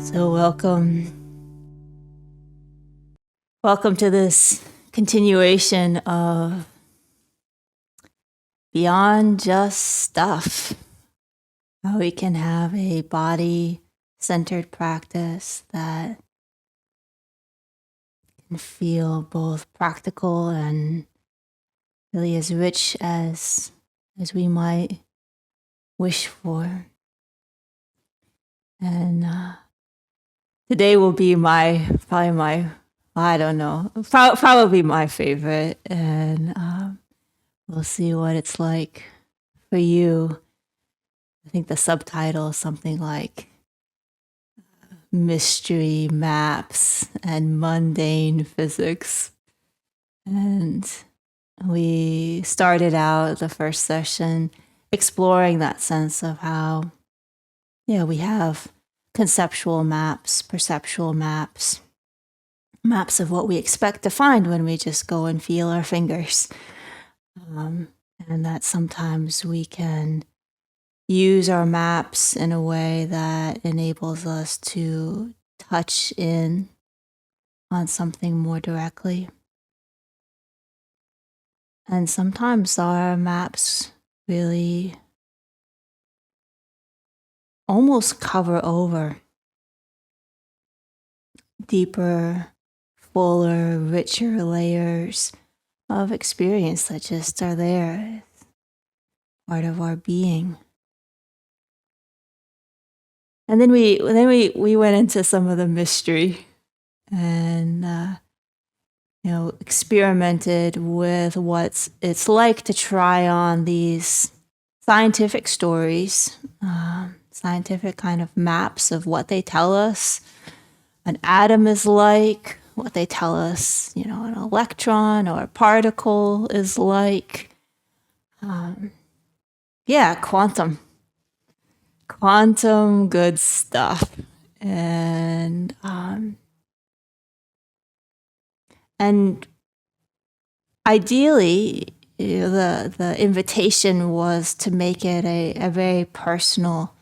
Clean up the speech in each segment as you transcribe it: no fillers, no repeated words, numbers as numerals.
So welcome to this continuation of Beyond Just Stuff. How we can have a body-centered practice that can feel both practical and really as rich as we might wish for. And today will be probably my favorite, and we'll see what it's like for you. I think the subtitle is something like Mystery Maps and Mundane Physics. And we started out the first session exploring that sense of how, we have conceptual maps, perceptual maps, maps of what we expect to find when we just go and feel our fingers. And that sometimes we can use our maps in a way that enables us to touch in on something more directly. And sometimes our maps really almost cover over deeper, fuller, richer layers of experience that just are there, part of our being. And then we went into some of the mystery and experimented with what it's like to try on these scientific stories, scientific kind of maps of what they tell us an atom is like, what they tell us, an electron or a particle is like. Quantum good stuff. And ideally, the invitation was to make it a very personal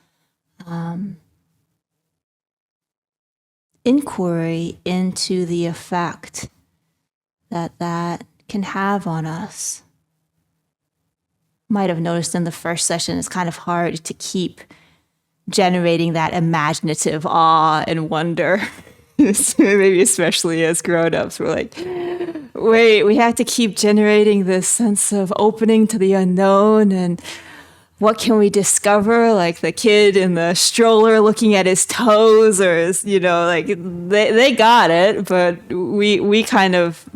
inquiry into the effect that can have on us. Might have noticed in the first session, it's kind of hard to keep generating that imaginative awe and wonder. Maybe especially as grown-ups, we're like, wait, we have to keep generating this sense of opening to the unknown, and what can we discover? Like the kid in the stroller looking at his toes, or his, they got it, but we kind of,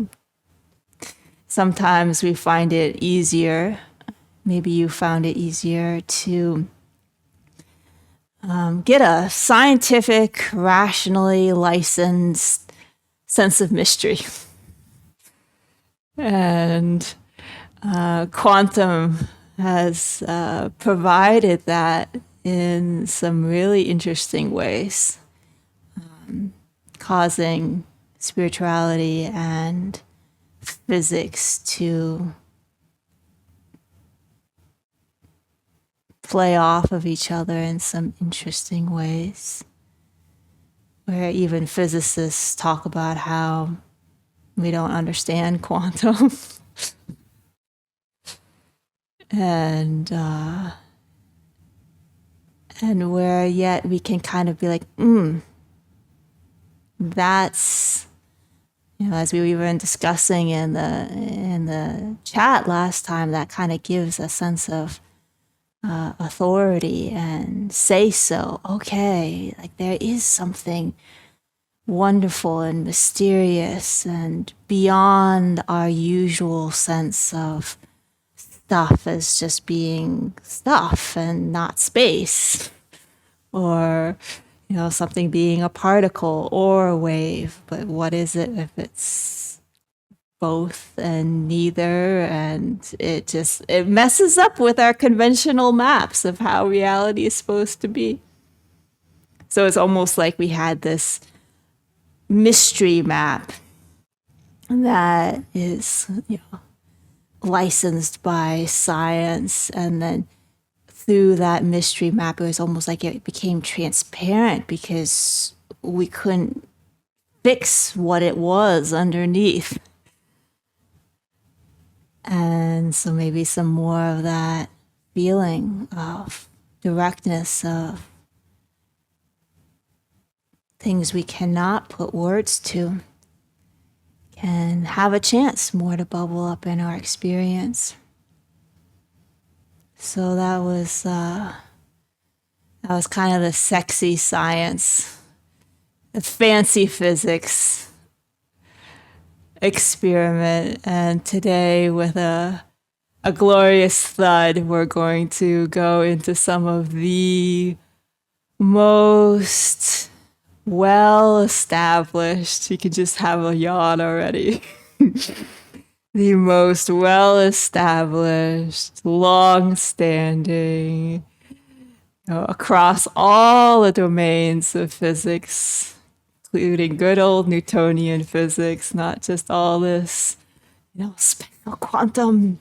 sometimes we find it easier. Maybe you found it easier to get a scientific, rationally licensed sense of mystery. And quantum has provided that in some really interesting ways, causing spirituality and physics to play off of each other in some interesting ways, where even physicists talk about how we don't understand quantum. and where yet we can kind of be like, that's, as we were discussing in the chat last time, that kind of gives a sense of authority and say so. Okay, like there is something wonderful and mysterious and beyond our usual sense of stuff as just being stuff and not space, or something being a particle or a wave. But what is it if it's both and neither? And it messes up with our conventional maps of how reality is supposed to be. So it's almost like we had this mystery map that is licensed by science, and then through that mystery map, it was almost like it became transparent because we couldn't fix what it was underneath. And so maybe some more of that feeling of directness, of things we cannot put words to, can have a chance more to bubble up in our experience. So that was kind of the sexy science, the fancy physics experiment. And today, with a glorious thud, we're going to go into some of the most well-established, you could just have a yawn already, the most well-established, long-standing, across all the domains of physics, including good old Newtonian physics, not just all this, special quantum.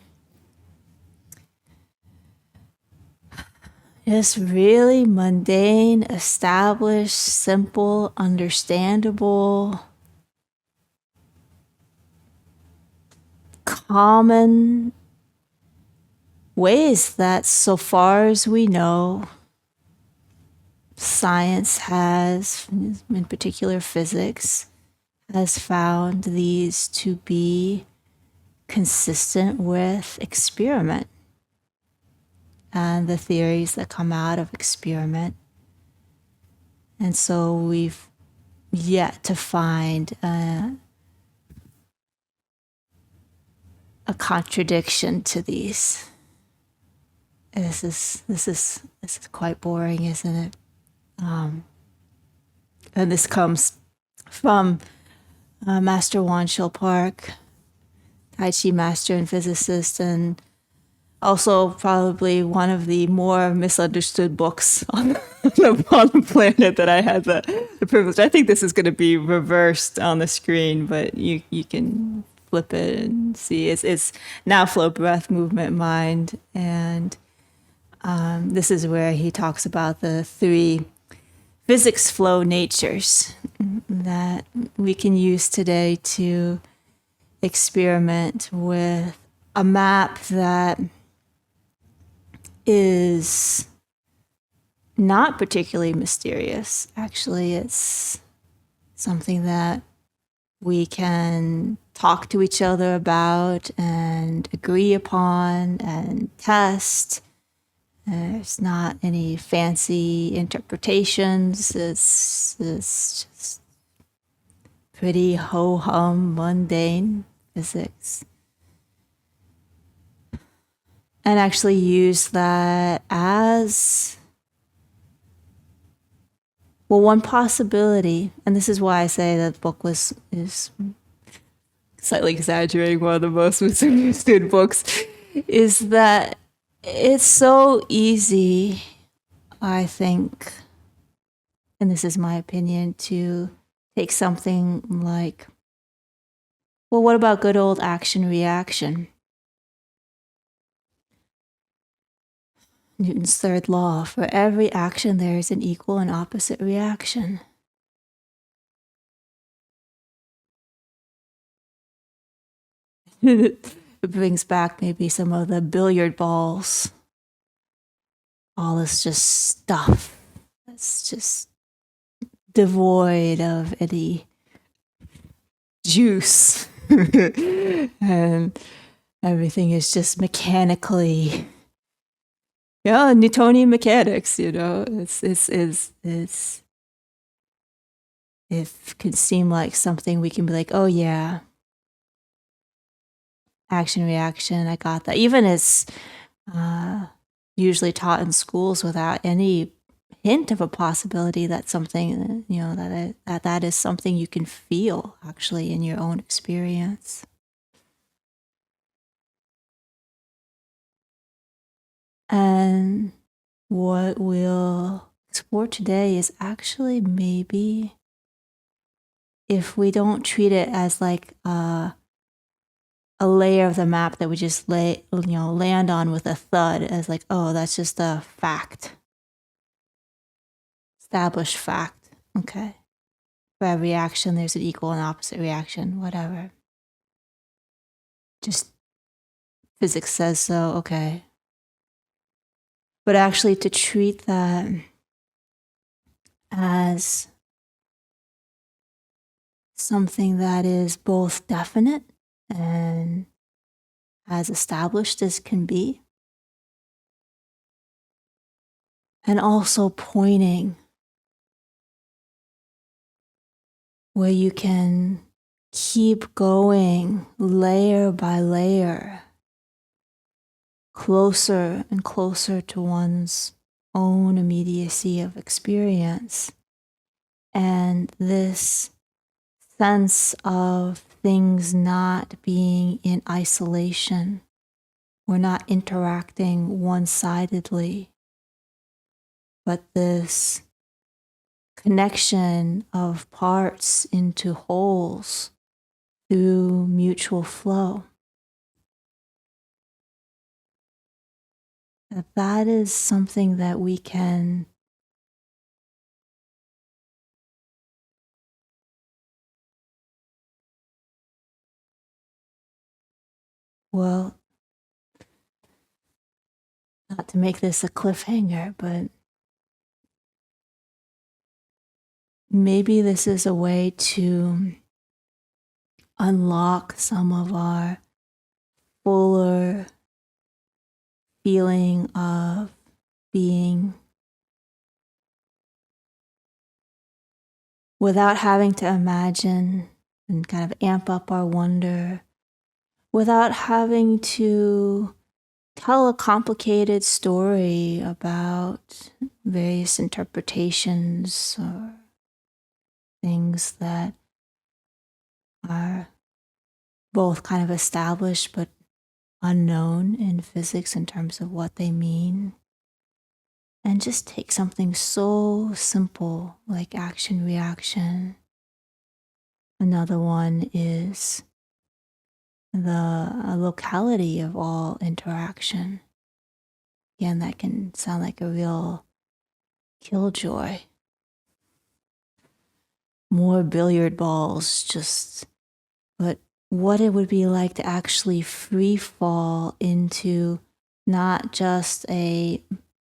Just really mundane, established, simple, understandable, common ways that, so far as we know, science has, in particular physics, has found these to be consistent with experiment and the theories that come out of experiment. And so we've yet to find a contradiction to these. This is quite boring, isn't it? And this comes from Master Wonchull Park, Tai Chi master and physicist, and also probably one of the more misunderstood books on the planet that I had the privilege. I think this is going to be reversed on the screen, but you can flip it and see. It's Nowflow, breath, movement, mind. And this is where he talks about the 3 physics flow natures that we can use today to experiment with a map that is not particularly mysterious. Actually, it's something that we can talk to each other about and agree upon and test. There's not any fancy interpretations. It's just pretty ho-hum, mundane physics. And actually use that as, well, one possibility. And this is why I say that the book is slightly exaggerating, one of the most misunderstood books, is that it's so easy, I think, and this is my opinion, to take something like, well, what about good old action-reaction? Newton's 3rd law, for every action there is an equal and opposite reaction. It brings back maybe some of the billiard balls. All this just stuff that's just devoid of any juice. And everything is just mechanically, Newtonian mechanics, it can seem like something we can be like, oh yeah, action reaction, I got that. Even it's usually taught in schools without any hint of a possibility that something, that is something you can feel actually in your own experience. And what we'll explore today is actually maybe, if we don't treat it as like a layer of the map that we just land on with a thud, as like, oh, that's just a fact, established fact. Okay. for every action, there's an equal and opposite reaction, whatever. Just physics says so, okay. But actually to treat that as something that is both definite and as established as can be, and also pointing where you can keep going layer by layer, closer and closer to one's own immediacy of experience. And this sense of things not being in isolation, or not interacting one-sidedly, but this connection of parts into wholes through mutual flow. That is something that we can not to make this a cliffhanger, but maybe this is a way to unlock some of our fuller feeling of being without having to imagine and kind of amp up our wonder, without having to tell a complicated story about various interpretations or things that are both kind of established but unknown in physics in terms of what they mean. And just take something so simple like action reaction. Another one is the locality of all interaction. Again, that can sound like a real killjoy. More billiard balls, but what it would be like to actually free fall into not just a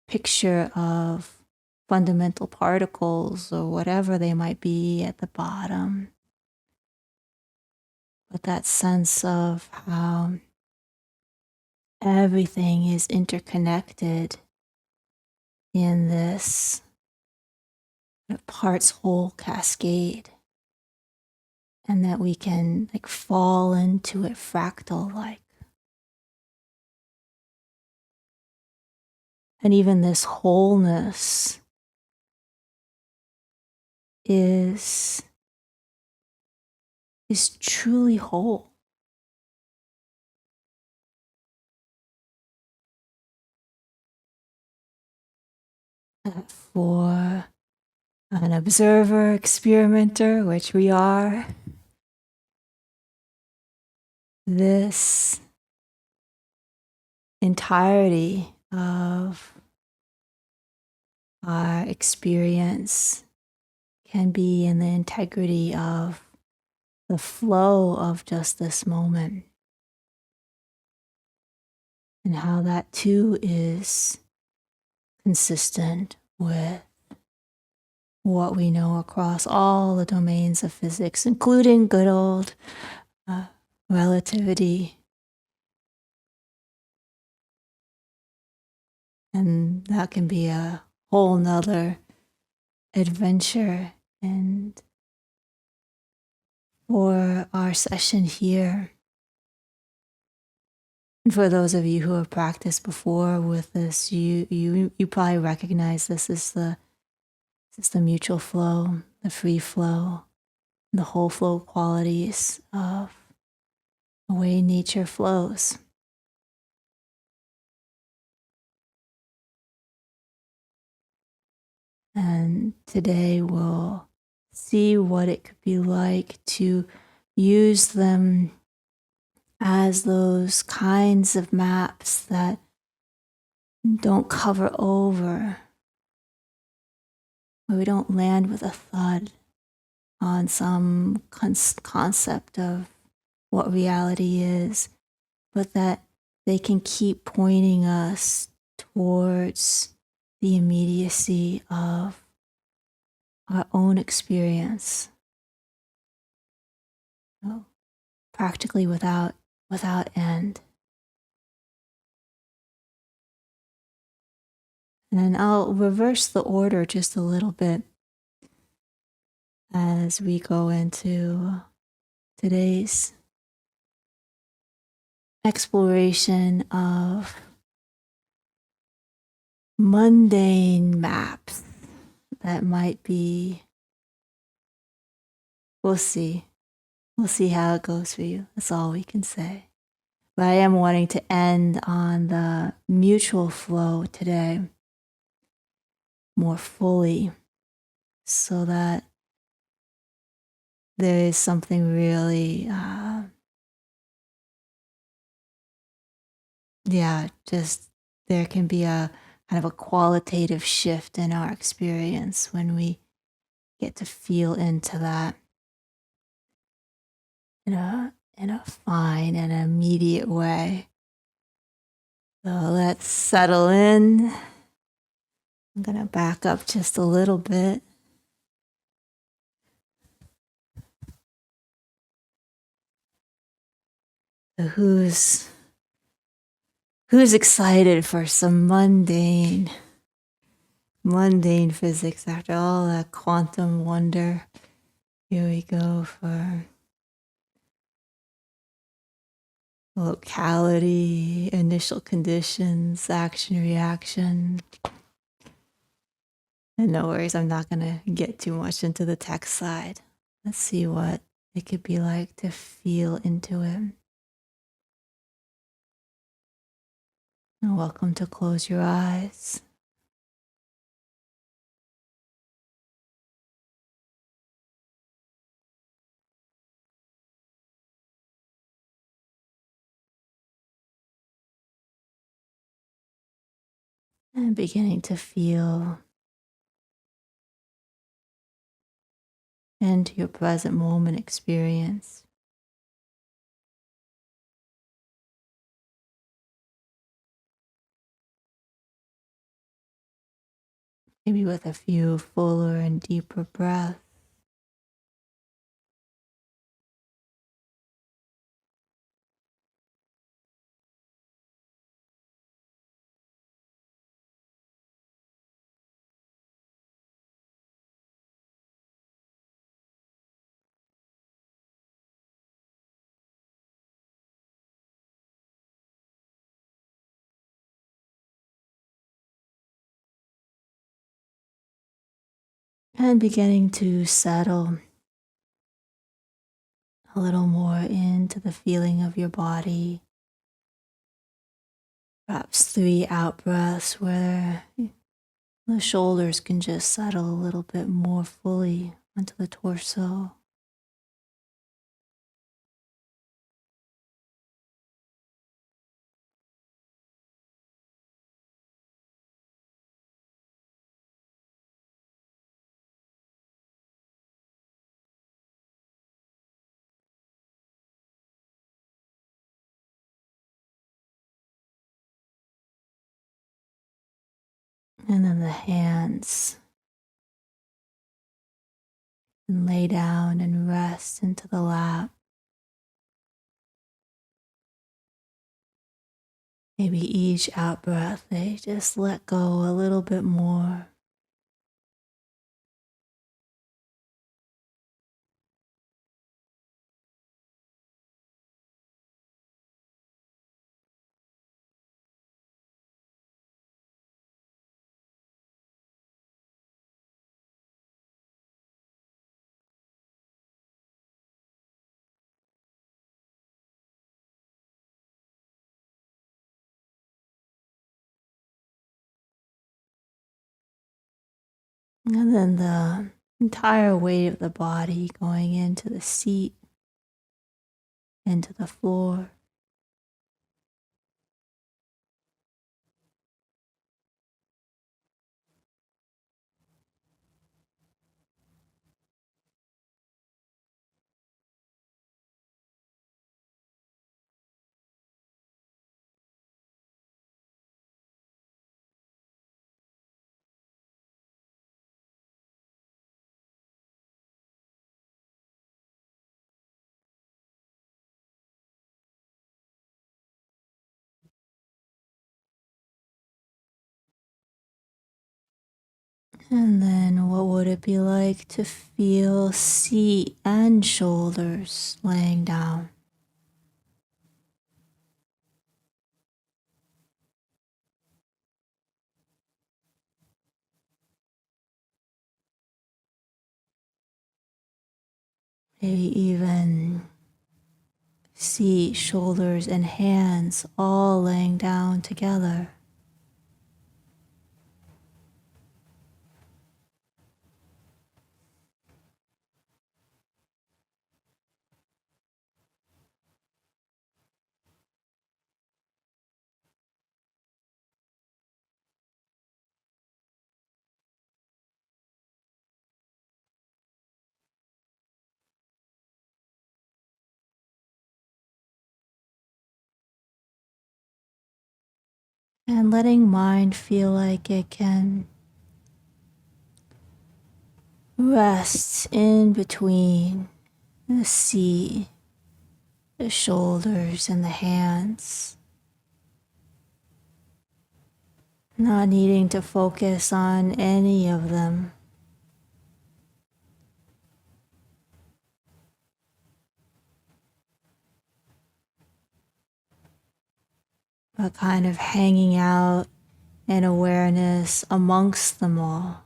picture of fundamental particles or whatever they might be at the bottom, but that sense of how everything is interconnected in this parts whole cascade, and that we can like fall into it fractal like. And even this wholeness is truly whole. For an observer, experimenter, which we are, this entirety of our experience can be in the integrity of the flow of just this moment, and how that too is consistent with what we know across all the domains of physics, including good old relativity. And that can be a whole nother adventure. And for our session here, and for those of you who have practiced before with this, you probably recognize this is the mutual flow, the free flow, the whole flow qualities of the way nature flows. And today we'll see what it could be like to use them as those kinds of maps that don't cover over, where we don't land with a thud on some concept of what reality is, but that they can keep pointing us towards the immediacy of our own experience, practically without end. And then I'll reverse the order just a little bit as we go into today's exploration of mundane maps that might be, we'll see. We'll see how it goes for you. That's all we can say. But I am wanting to end on the mutual flow today more fully so that there is something really, just there can be a kind of a qualitative shift in our experience when we get to feel into that in a fine and immediate way. So let's settle in. I'm going to back up just a little bit. So who's excited for some mundane physics after all that quantum wonder? Here we go for locality, initial conditions, action, reaction. And no worries, I'm not going to get too much into the tech side. Let's see what it could be like to feel into it. And welcome to close your eyes. And beginning to feel into your present moment experience. Maybe with a few fuller and deeper breaths. And beginning to settle a little more into the feeling of your body. Perhaps 3 out breaths where the shoulders can just settle a little bit more fully onto the torso. And then the hands. And lay down and rest into the lap. Maybe each out breath, they just let go a little bit more. And then the entire weight of the body going into the seat, into the floor. And then what would it be like to feel seat and shoulders laying down? Maybe even seat, shoulders, and hands all laying down together. And letting mind feel like it can rest in between the seat, the shoulders, and the hands. Not needing to focus on any of them, but kind of hanging out in awareness amongst them all.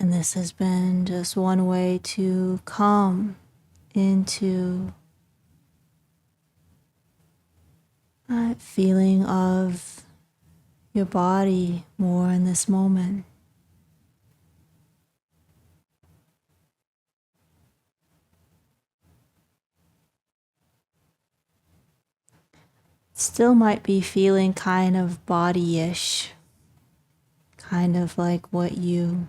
And this has been just one way to come into that feeling of your body more in this moment. Still might be feeling kind of body-ish, kind of like what you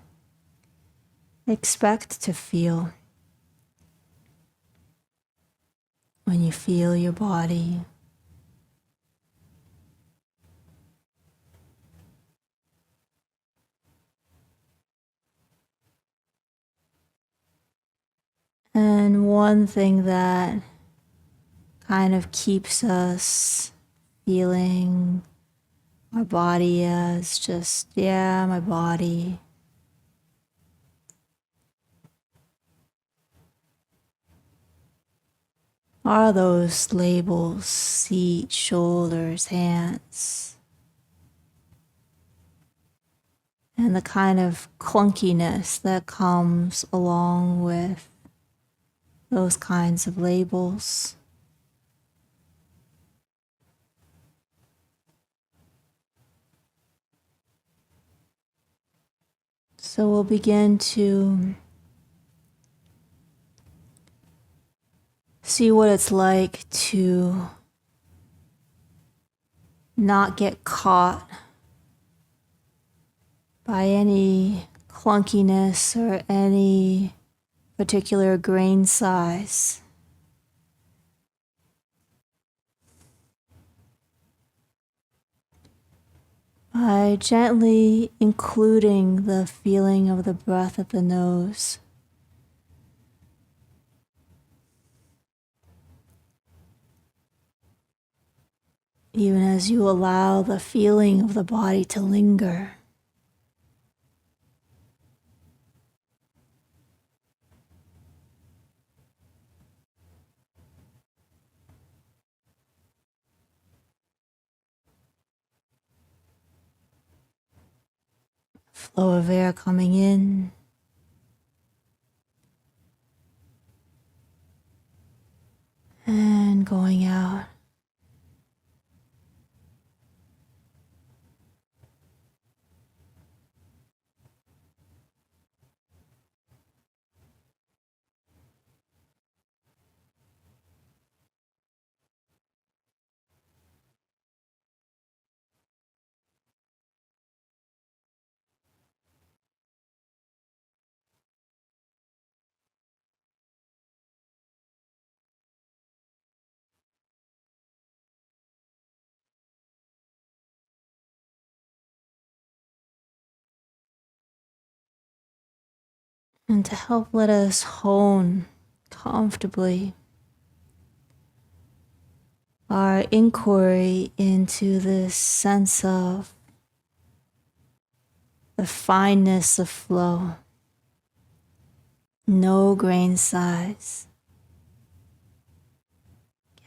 expect to feel when you feel your body. And one thing that kind of keeps us feeling our body as just, yeah, my body, are those labels: seat, shoulders, hands, and the kind of clunkiness that comes along with those kinds of labels. So we'll begin to see what it's like to not get caught by any clunkiness or any particular grain size. By gently including the feeling of the breath at the nose. Even as you allow the feeling of the body to linger. Flow of air coming in and going out. And to help let us hone comfortably our inquiry into this sense of the fineness of flow, no grain size,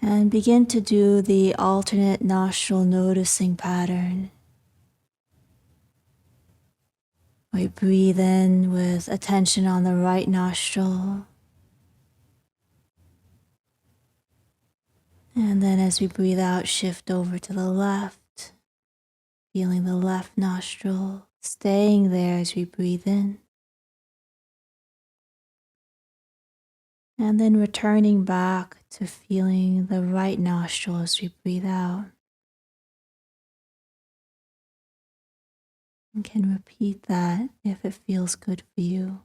and begin to do the alternate nostril noticing pattern. We breathe in with attention on the right nostril. And then as we breathe out, shift over to the left, feeling the left nostril, staying there as we breathe in. And then returning back to feeling the right nostril as we breathe out. You can repeat that if it feels good for you.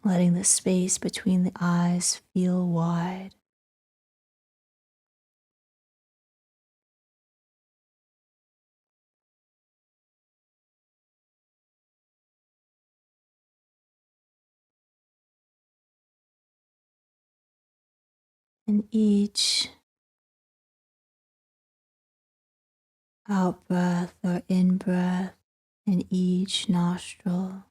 Letting the space between the eyes feel wide. And each out breath or in breath in each nostril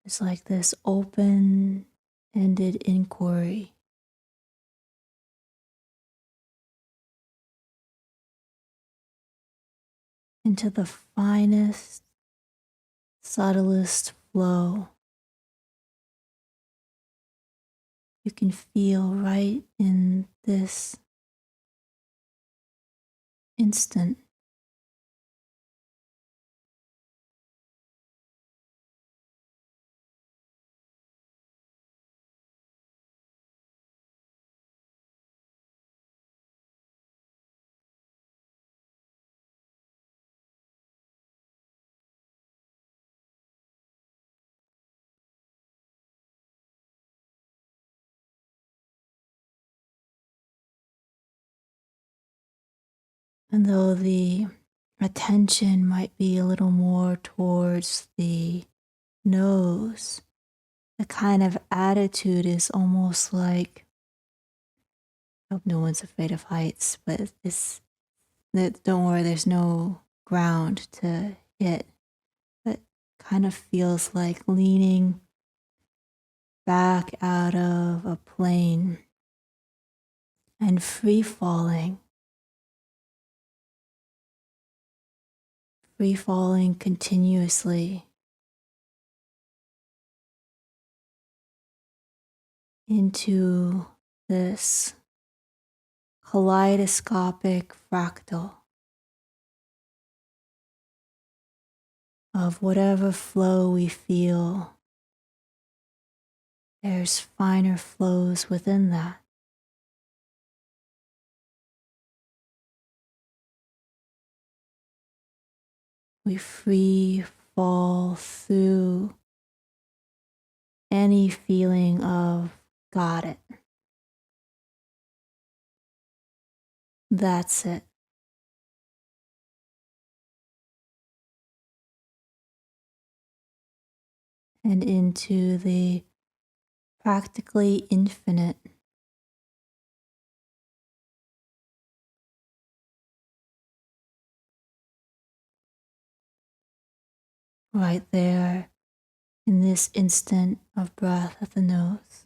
is like this open-ended inquiry into the finest, subtlest flow you can feel right in this instant. And though the attention might be a little more towards the nose, the kind of attitude is almost like, I hope no one's afraid of heights, but don't worry, there's no ground to hit. But kind of feels like leaning back out of a plane and free falling continuously into this kaleidoscopic fractal of whatever flow we feel. There's finer flows within that. We free fall through any feeling of got it. That's it. And into the practically infinite. Right there in this instant of breath at the nose.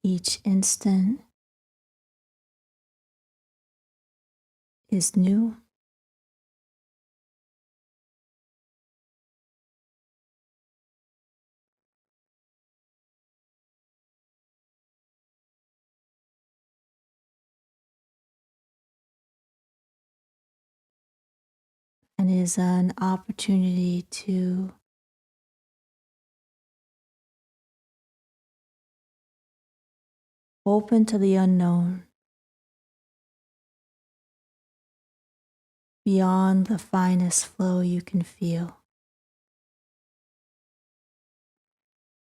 Each instant is new. And is an opportunity to open to the unknown, beyond the finest flow you can feel,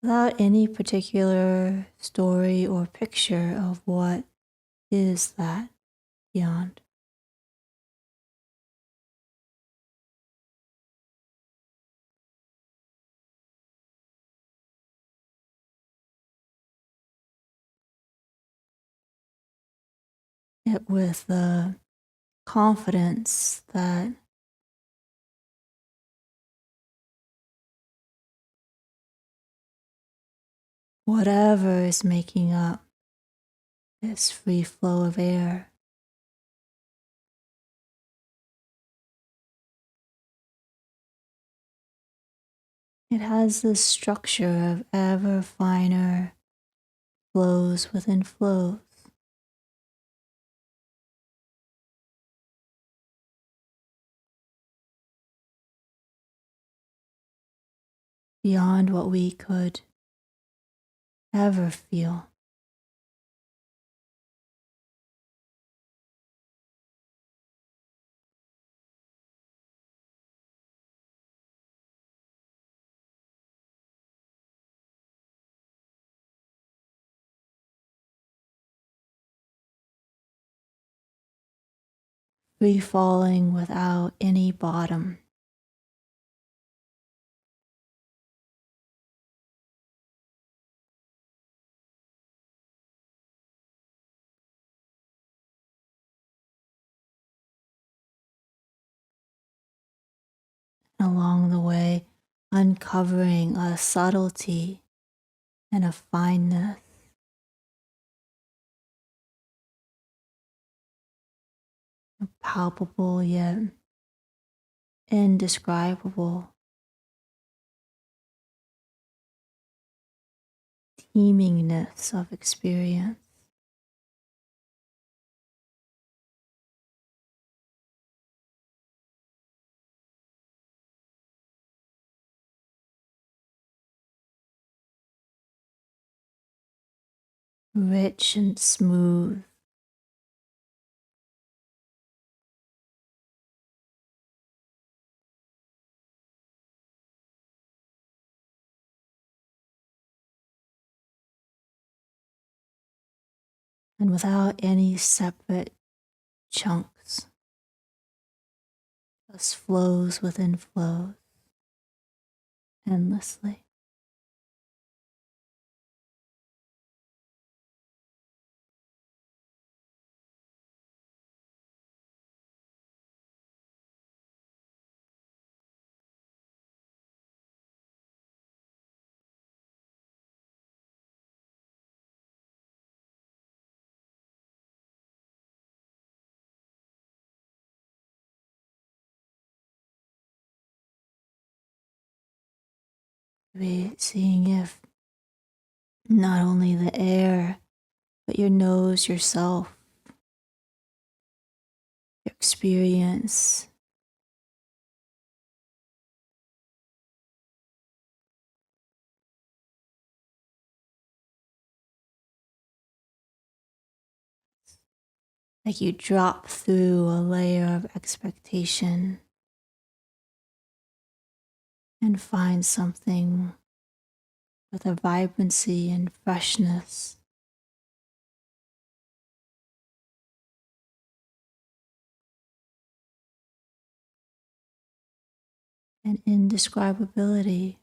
without any particular story or picture of what is that beyond. It with the confidence that whatever is making up this free flow of air it has this structure of ever finer flows within flows, beyond what we could ever feel. Free falling without any bottom. Along the way, uncovering a subtlety and a fineness, palpable yet indescribable, teemingness of experience. Rich and smooth, and without any separate chunks, just flows within flows endlessly. Seeing if not only the air, but your nose yourself, your experience, like you drop through a layer of expectation and find something with a vibrancy and freshness. And indescribability,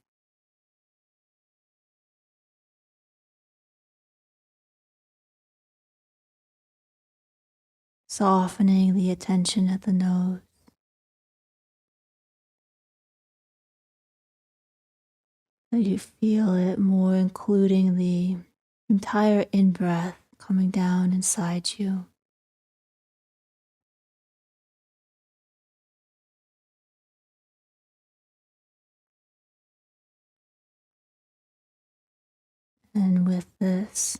softening the attention at the nose. So you feel it more including the entire in-breath coming down inside you. And with this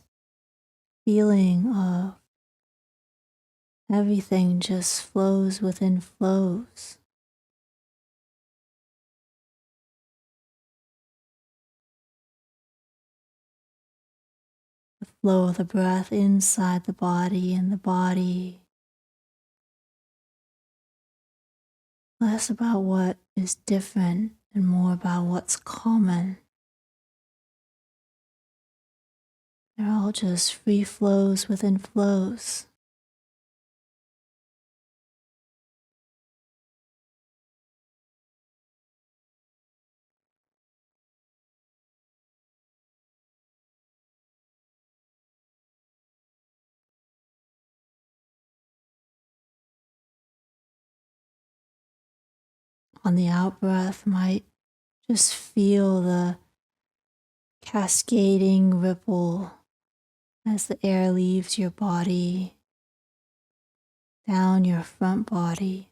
feeling of everything just flows within flows, the flow of the breath inside the body and the body, less about what is different and more about what's common. They're all just free flows within flows. On the out breath, might just feel the cascading ripple as the air leaves your body, down your front body.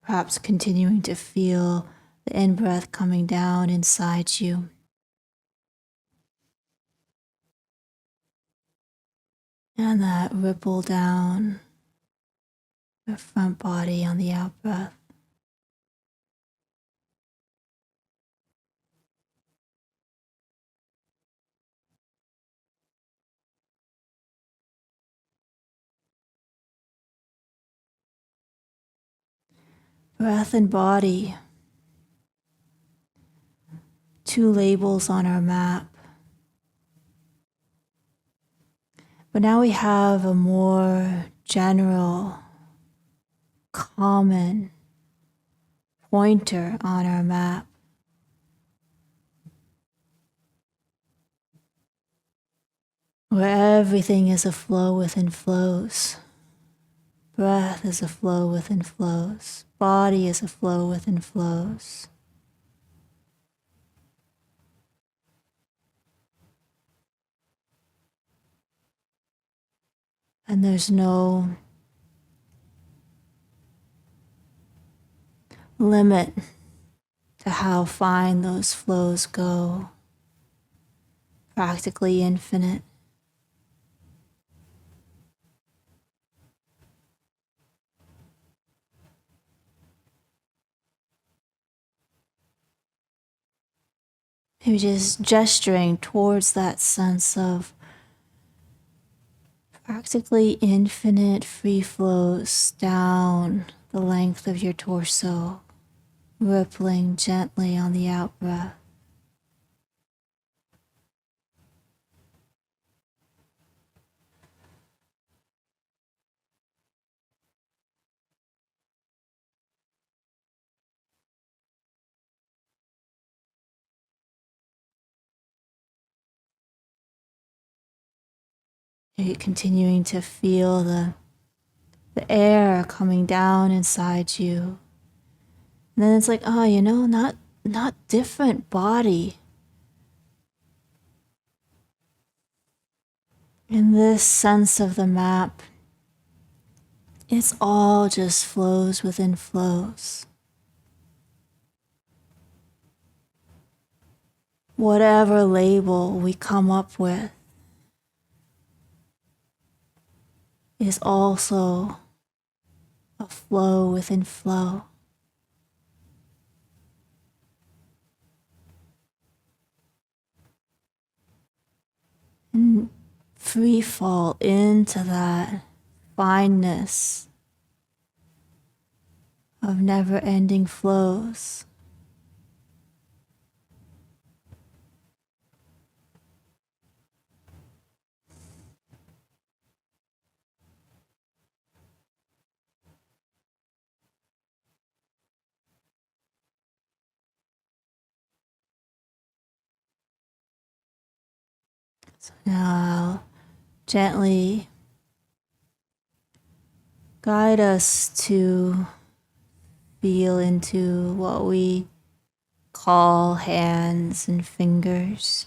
Perhaps continuing to feel the in-breath coming down inside you. And that ripple down your front body on the out breath. Breath and body, two labels on our map. But now we have a more general, common pointer on our map. Where everything is a flow within flows. Breath is a flow within flows. Body is a flow within flows. And there's no limit to how fine those flows go. Practically infinite. Maybe just gesturing towards that sense of practically infinite free flows down the length of your torso, rippling gently on the out breath. You're continuing to feel the air coming down inside you. And then it's like, oh, not different body. In this sense of the map, it's all just flows within flows. Whatever label we come up with is also a flow within flow. And free fall into that fineness of never-ending flows. So now I'll gently guide us to feel into what we call hands and fingers.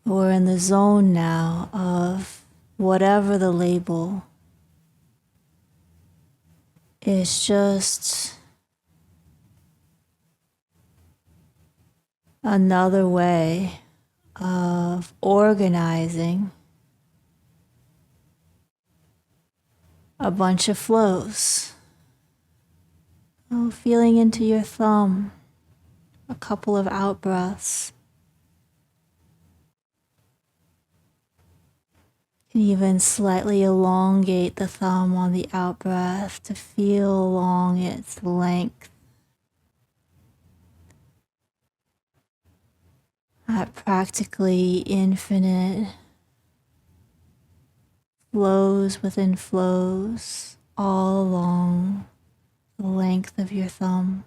We're in the zone now of whatever the label is, just another way of organizing a bunch of flows. Oh, feeling into your thumb, a couple of out breaths. You can even slightly elongate the thumb on the out breath to feel along its length. At practically infinite flows within flows all along the length of your thumb.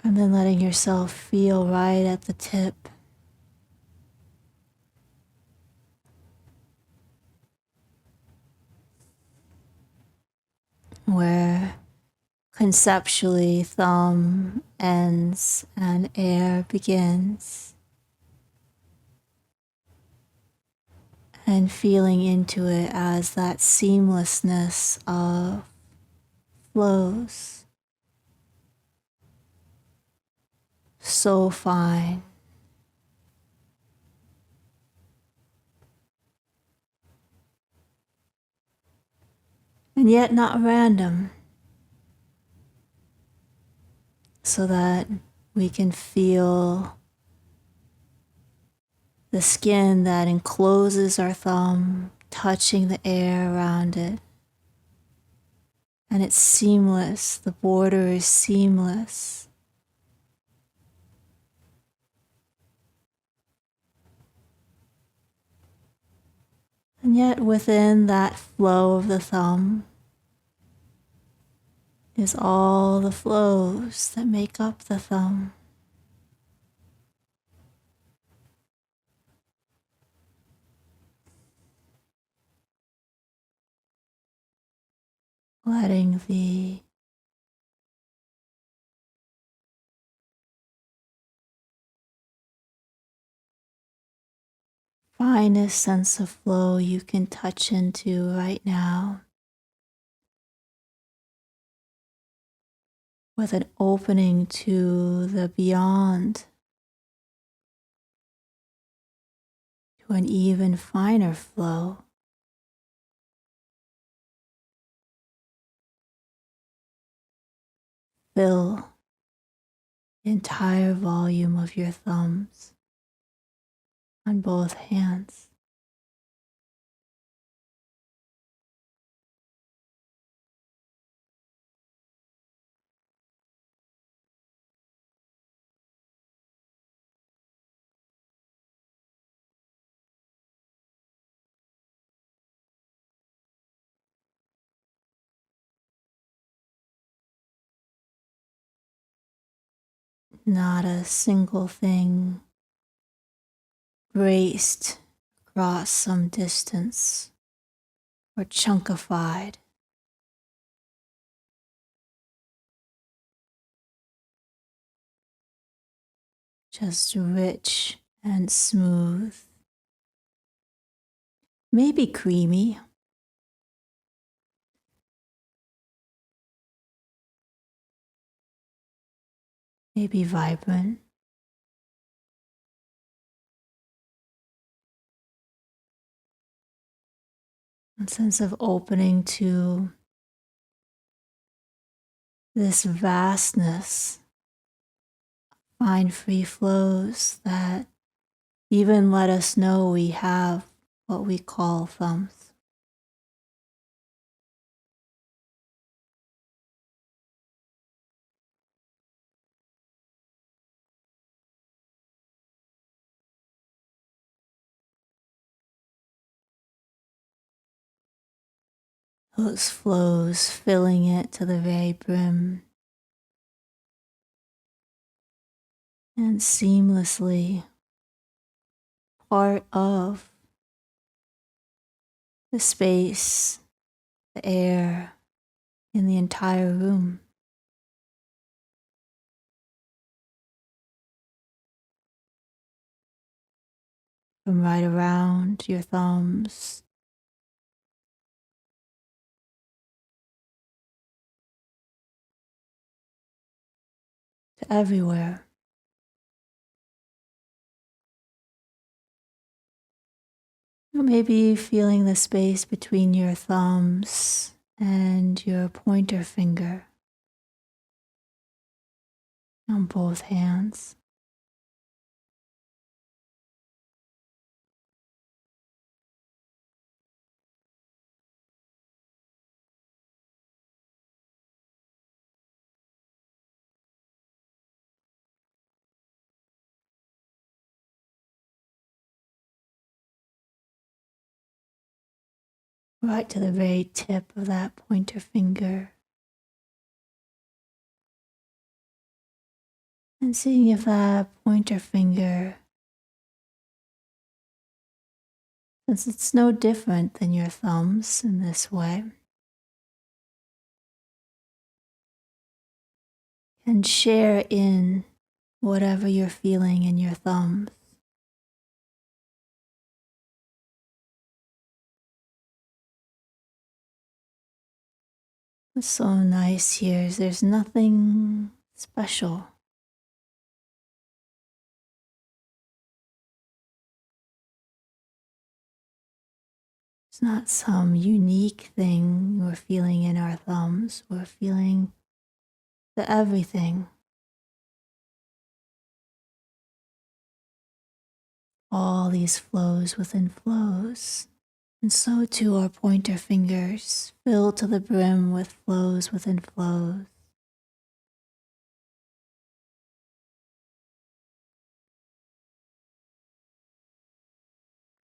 And then letting yourself feel right at the tip. Where conceptually thumb ends and air begins. And feeling into it as that seamlessness of flows. So fine. And yet not random. So that we can feel the skin that encloses our thumb touching the air around it. And it's seamless. The border is seamless. And yet within that flow of the thumb is all the flows that make up the thumb. Letting the finest sense of flow you can touch into right now, with an opening to the beyond, to an even finer flow. Fill the entire volume of your thumbs on both hands. Not a single thing braced across some distance or chunkified. Just rich and smooth. Maybe creamy. Maybe vibrant. A sense of opening to this vastness, fine free flows that even let us know we have what we call thumbs. Those flows filling it to the very brim and seamlessly part of the space, the air in the entire room. From right around your thumbs to everywhere. Or maybe feeling the space between your thumbs and your pointer finger on both hands. Right to the very tip of that pointer finger. And seeing if that pointer finger, since it's no different than your thumbs in this way, can share in whatever you're feeling in your thumbs. What's so nice here is there's nothing special. It's not some unique thing we're feeling in our thumbs. We're feeling the everything. All these flows within flows. And so too our pointer fingers, filled to the brim with flows within flows.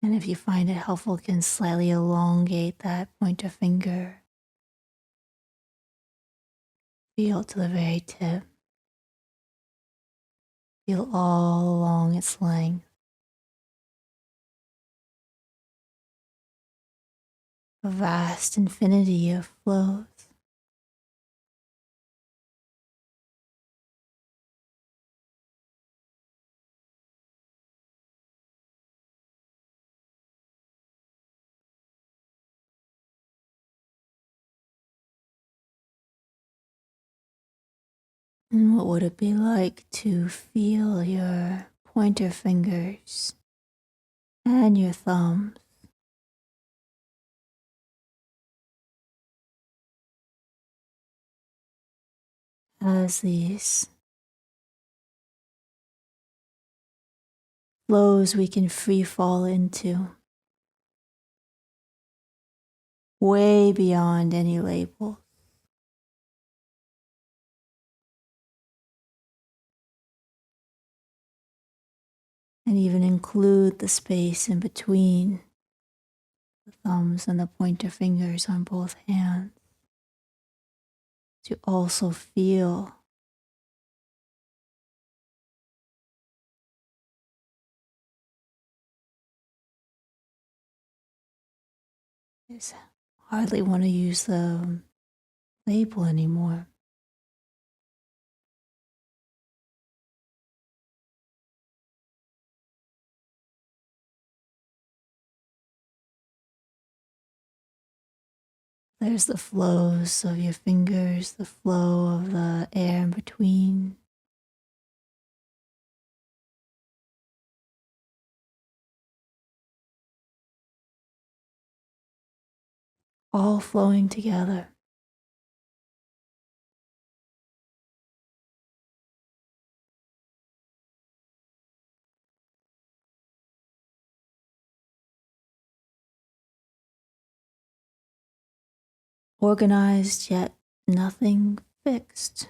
And if you find it helpful, you can slightly elongate that pointer finger. Feel to the very tip. Feel all along its length. A vast infinity of flows. And what would it be like to feel your pointer fingers and your thumbs as these flows we can free fall into, way beyond any label. And even include the space in between the thumbs and the pointer fingers on both hands to also feel this. Hardly want to use the label anymore. There's the flows of your fingers, the flow of the air in between. All flowing together. Organized yet nothing fixed.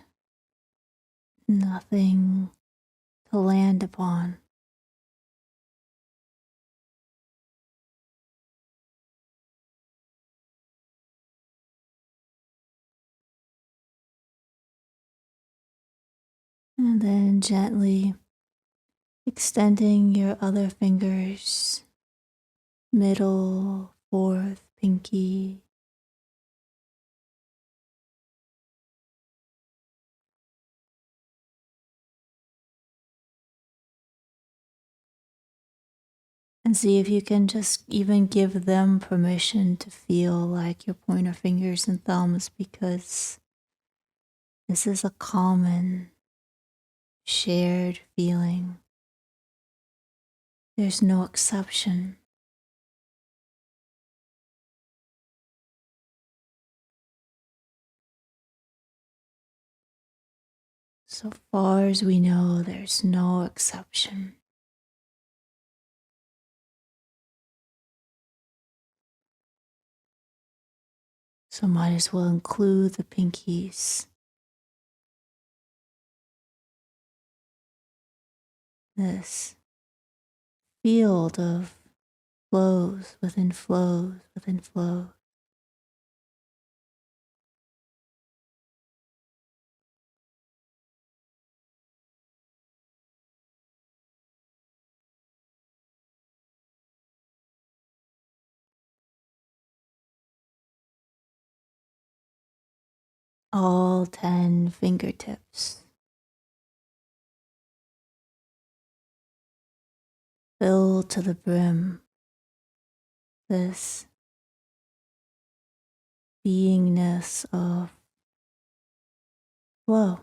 Nothing to land upon. And then gently extending your other fingers, middle, fourth, pinky. And see if you can just even give them permission to feel like your pointer fingers and thumbs, because this is a common shared feeling. There's no exception. So far as we know, there's no exception. So might as well include the pinkies. This field of flows within flows within flows. All 10 fingertips filled to the brim. This beingness of flow.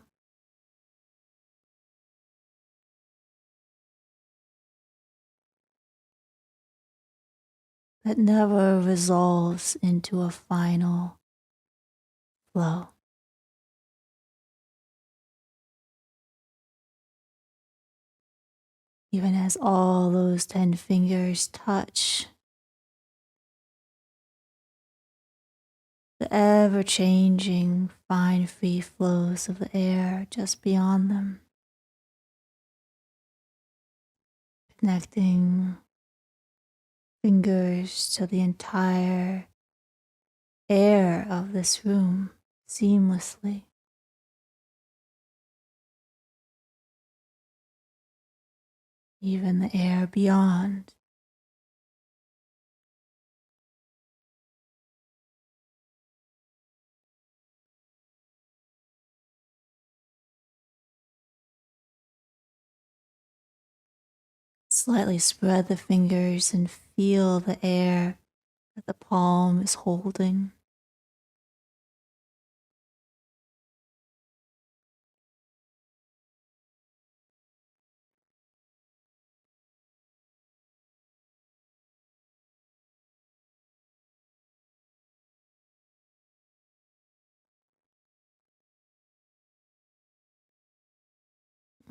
That never resolves into a final flow. Even as all those 10 fingers touch the ever-changing fine free flows of the air just beyond them, connecting fingers to the entire air of this room seamlessly. Even the air beyond. Slightly spread the fingers and feel the air that the palm is holding.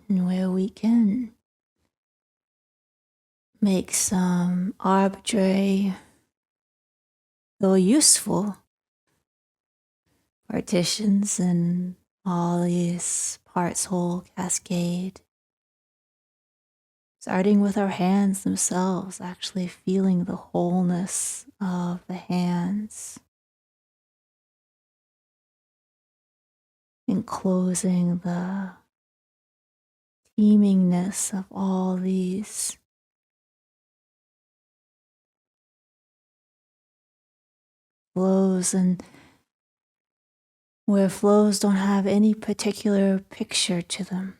And where we can make some arbitrary, though useful, partitions and all these parts whole cascade. Starting with our hands themselves, actually feeling the wholeness of the hands, enclosing the teemingness of all these flows, and where flows don't have any particular picture to them.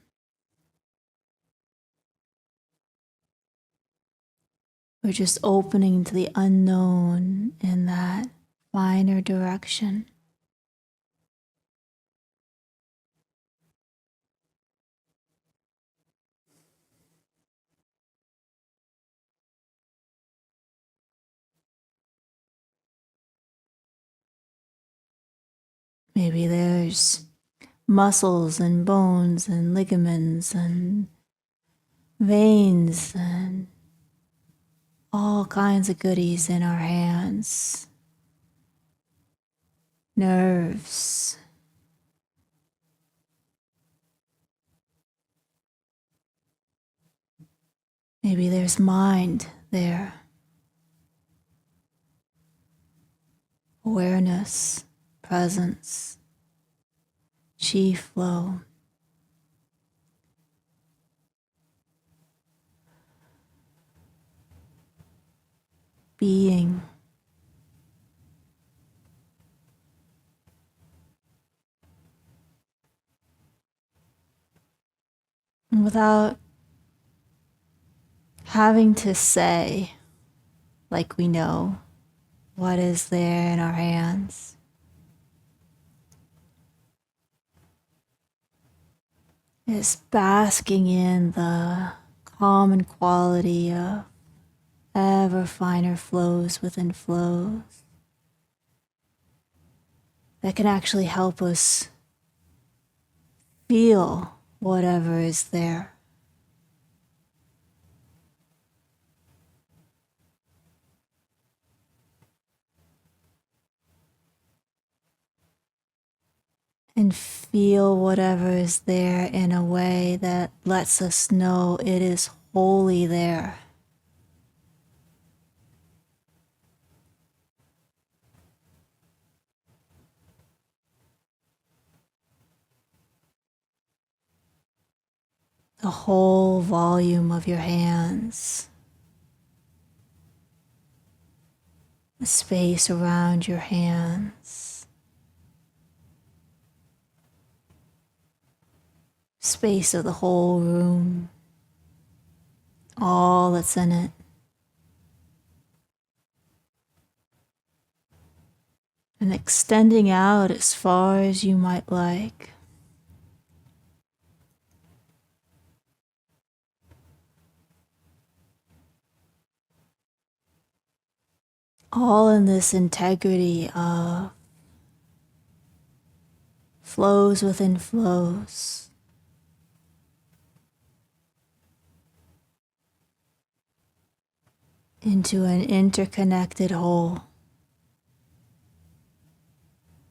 We're just opening to the unknown in that finer direction. Maybe there's muscles and bones and ligaments and veins and all kinds of goodies in our hands. Nerves. Maybe there's mind there. Awareness, presence, chi flow. being. And without having to say, like we know, what is there in our hands. Is basking in the common quality of ever finer flows within flows that can actually help us feel whatever is there. And feel whatever is there in a way that lets us know it is wholly there. The whole volume of your hands, the space around your hands, space of the whole room, all that's in it. And extending out as far as you might like. All in this integrity of flows within flows. Into an interconnected whole.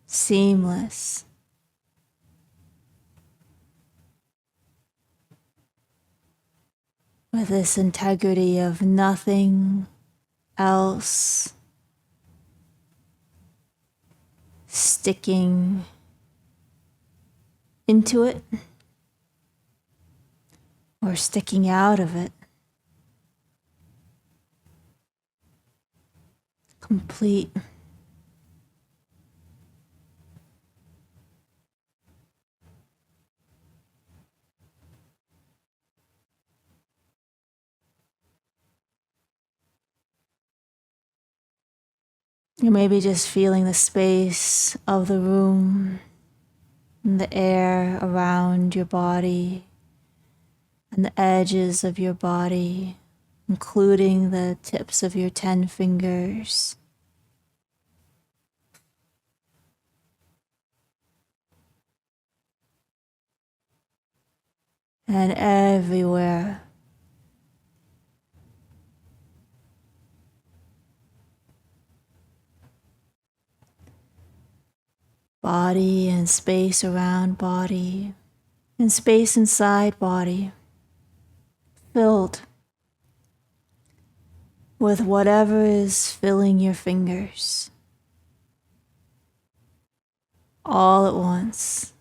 Seamless. With this integrity of nothing else sticking into it or sticking out of it. Complete. You may be just feeling the space of the room and the air around your body and the edges of your body, including the tips of your 10 fingers. And everywhere. Body and space around body and space inside body, filled with whatever is filling your fingers all at once.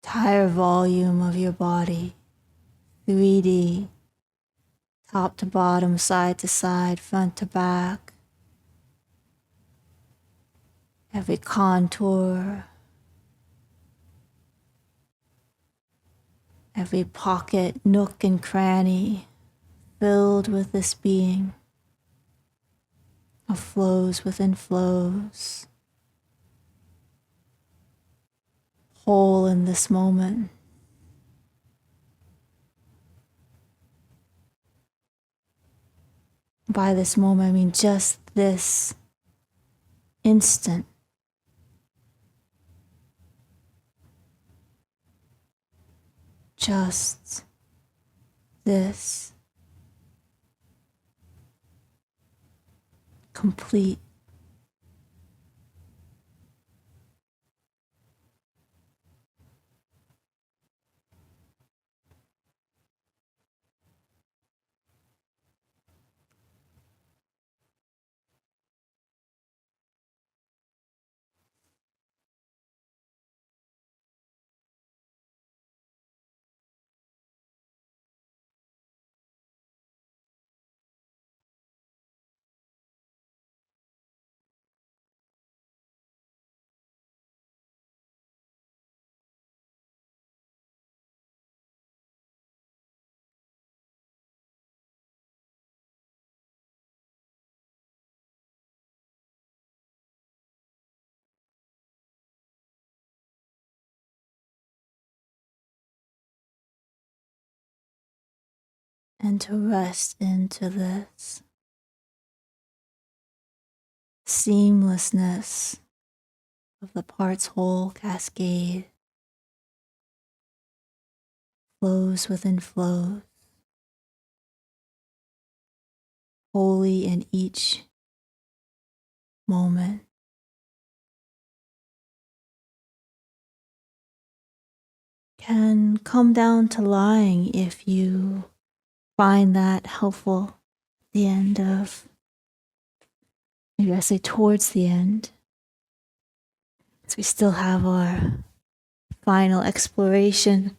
Entire volume of your body, 3D, top to bottom, side to side, front to back. Every contour, every pocket, nook, and cranny filled with this being of flows within flows, whole in this moment. By this moment, I mean just this instant. Just this. Complete. and to rest into this seamlessness of the parts whole cascade, flows within flows, wholly in each moment. Can come down to lying if you find that helpful at the end of, maybe I say towards the end, as we still have our final exploration.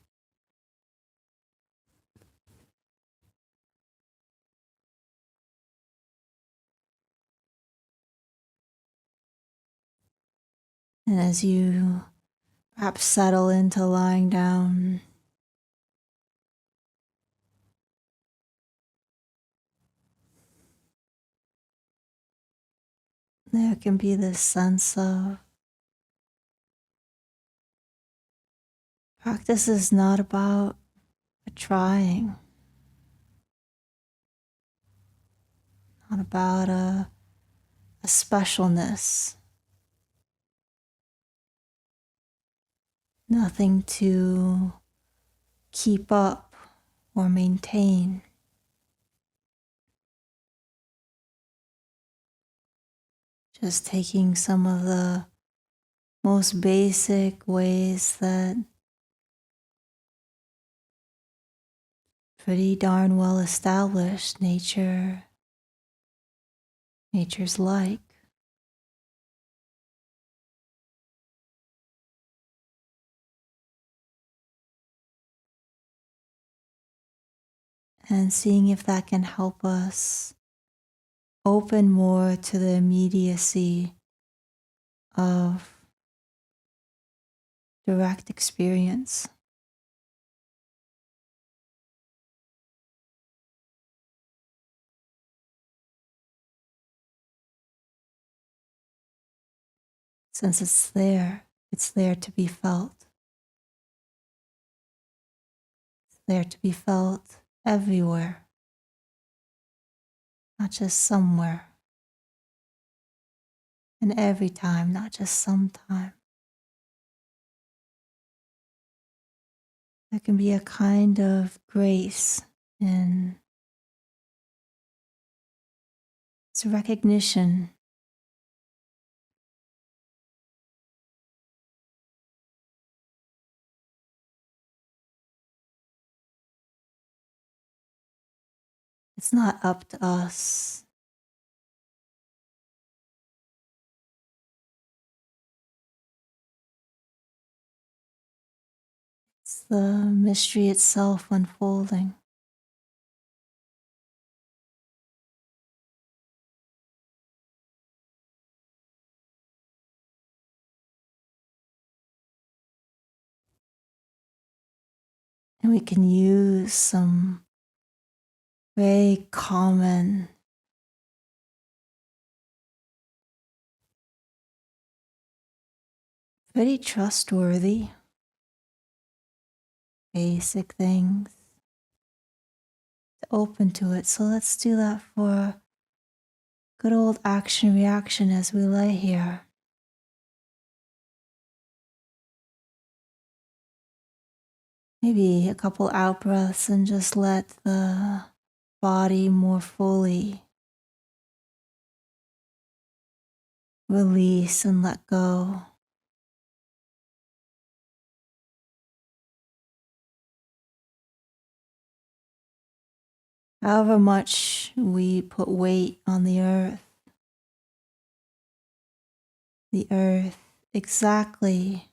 And as you perhaps settle into lying down, there can be this sense of practice is not about a trying, not about a specialness, nothing to keep up or maintain. Just taking some of the most basic ways that pretty darn well established nature's like. And seeing if that can help us open more to the immediacy of direct experience. Since it's there to be felt. It's there to be felt everywhere, not just somewhere. And every time, not just sometime. There can be a kind of grace in its recognition. It's not up to us. It's the mystery itself unfolding. And we can use some very common, pretty trustworthy, basic things to open to it. So let's do that for good old action reaction as we lay here. Maybe a couple out breaths and just let the body more fully release and let go. However much we put weight on the earth exactly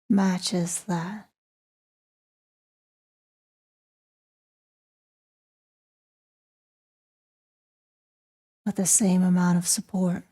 matches that. With the same amount of support.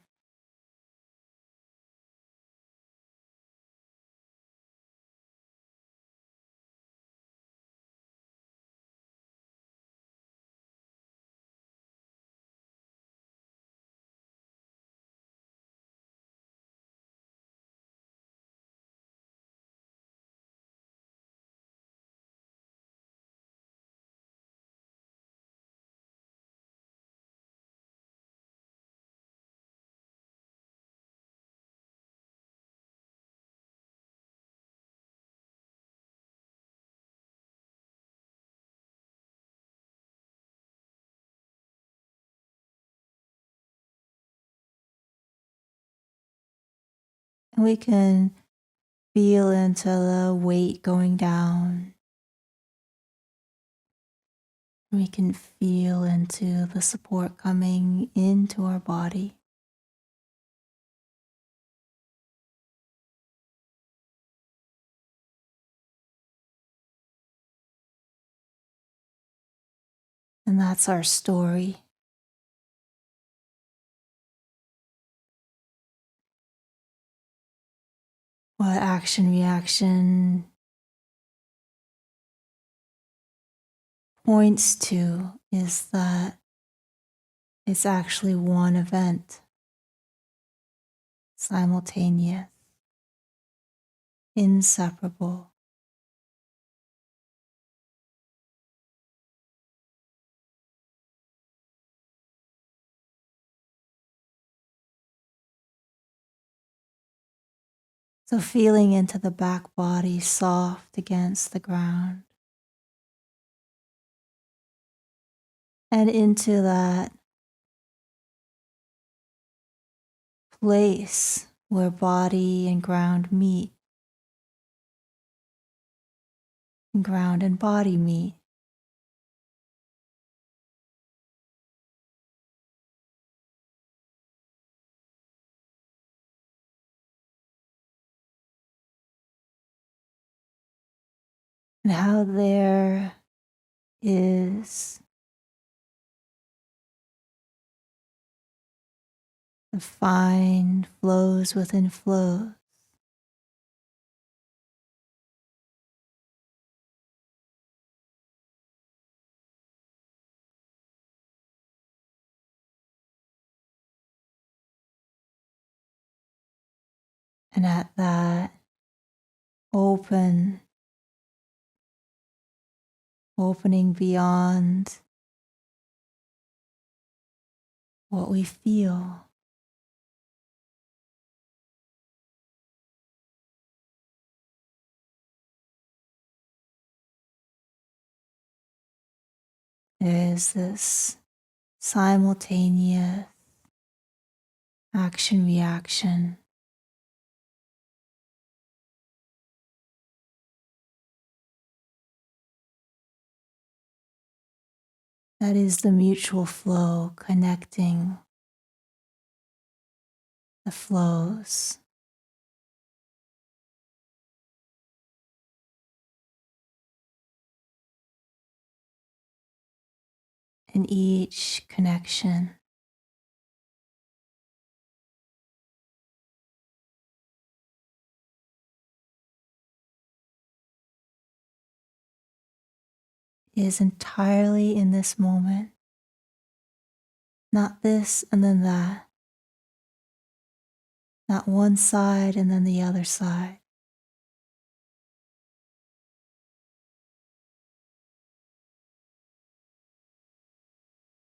And we can feel into the weight going down. We can feel into the support coming into our body. And that's our story. What action reaction points to is that it's actually one event, simultaneous, inseparable. So feeling into the back body soft against the ground. And into that place where body and ground meet, and ground and body meet. And how there is the fine flows within flows. And at that opening beyond what we feel. There is this simultaneous action reaction. That is the mutual flow connecting the flows. And each connection is entirely in this moment. Not this and then that. Not one side and then the other side.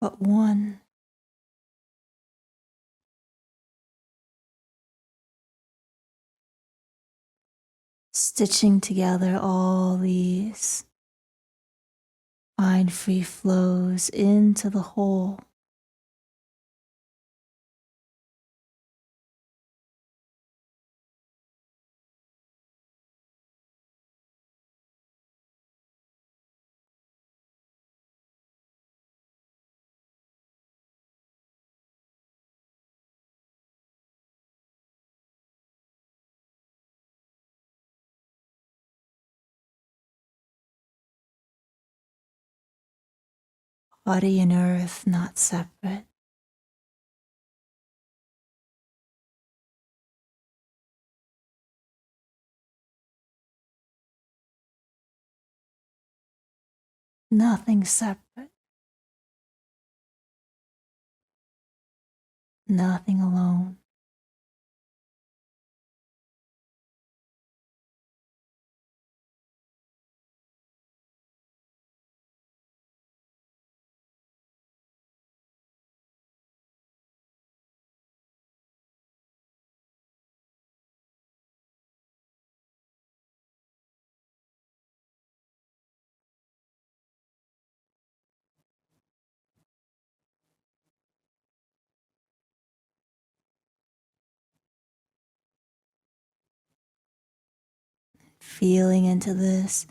But one. Stitching together all these fine free flows into the whole. Body and earth not separate. Nothing separate. Nothing alone. feeling into this,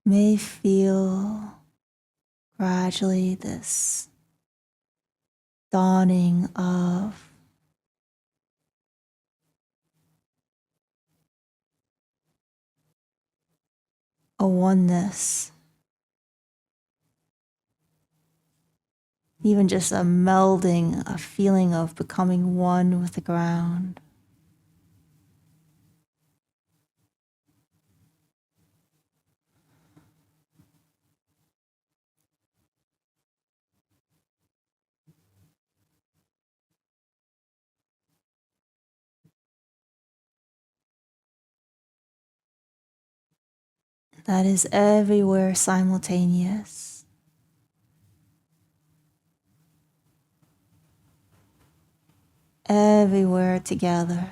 may feel gradually this dawning of a oneness, even just a melding, a feeling of becoming one with the ground. That is everywhere simultaneous. Everywhere together.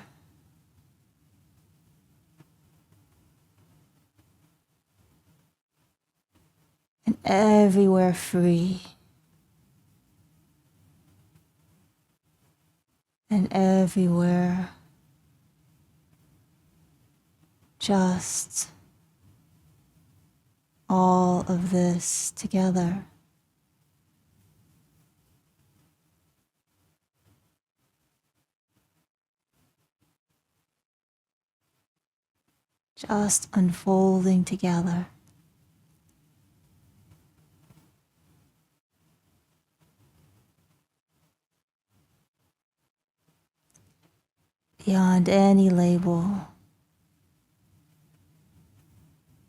And everywhere free. And everywhere just all of this together. Just unfolding together. Beyond any label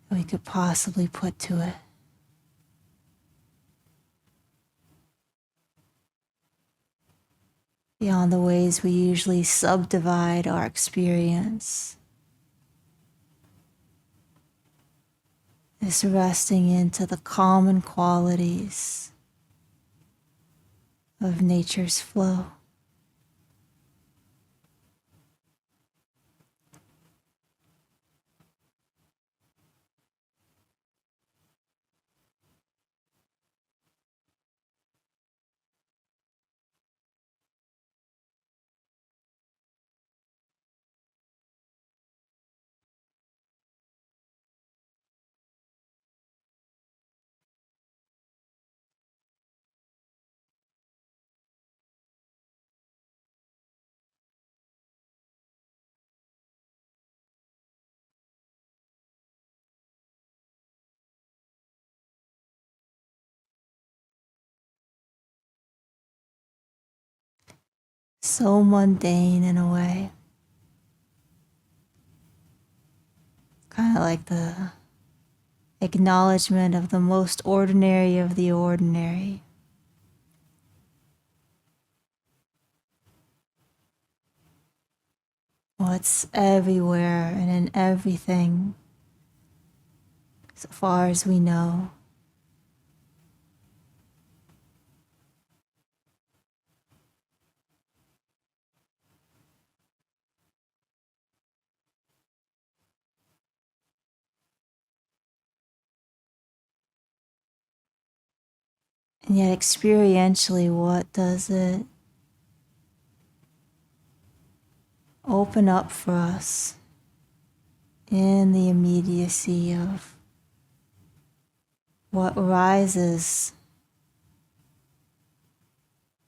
that we could possibly put to it. Beyond the ways we usually subdivide our experience. Is resting into the common qualities of nature's flow. So mundane in a way. Kind of like the acknowledgement of the most ordinary of the ordinary. What's everywhere and in everything, so far as we know. And yet experientially, what does it open up for us in the immediacy of what rises,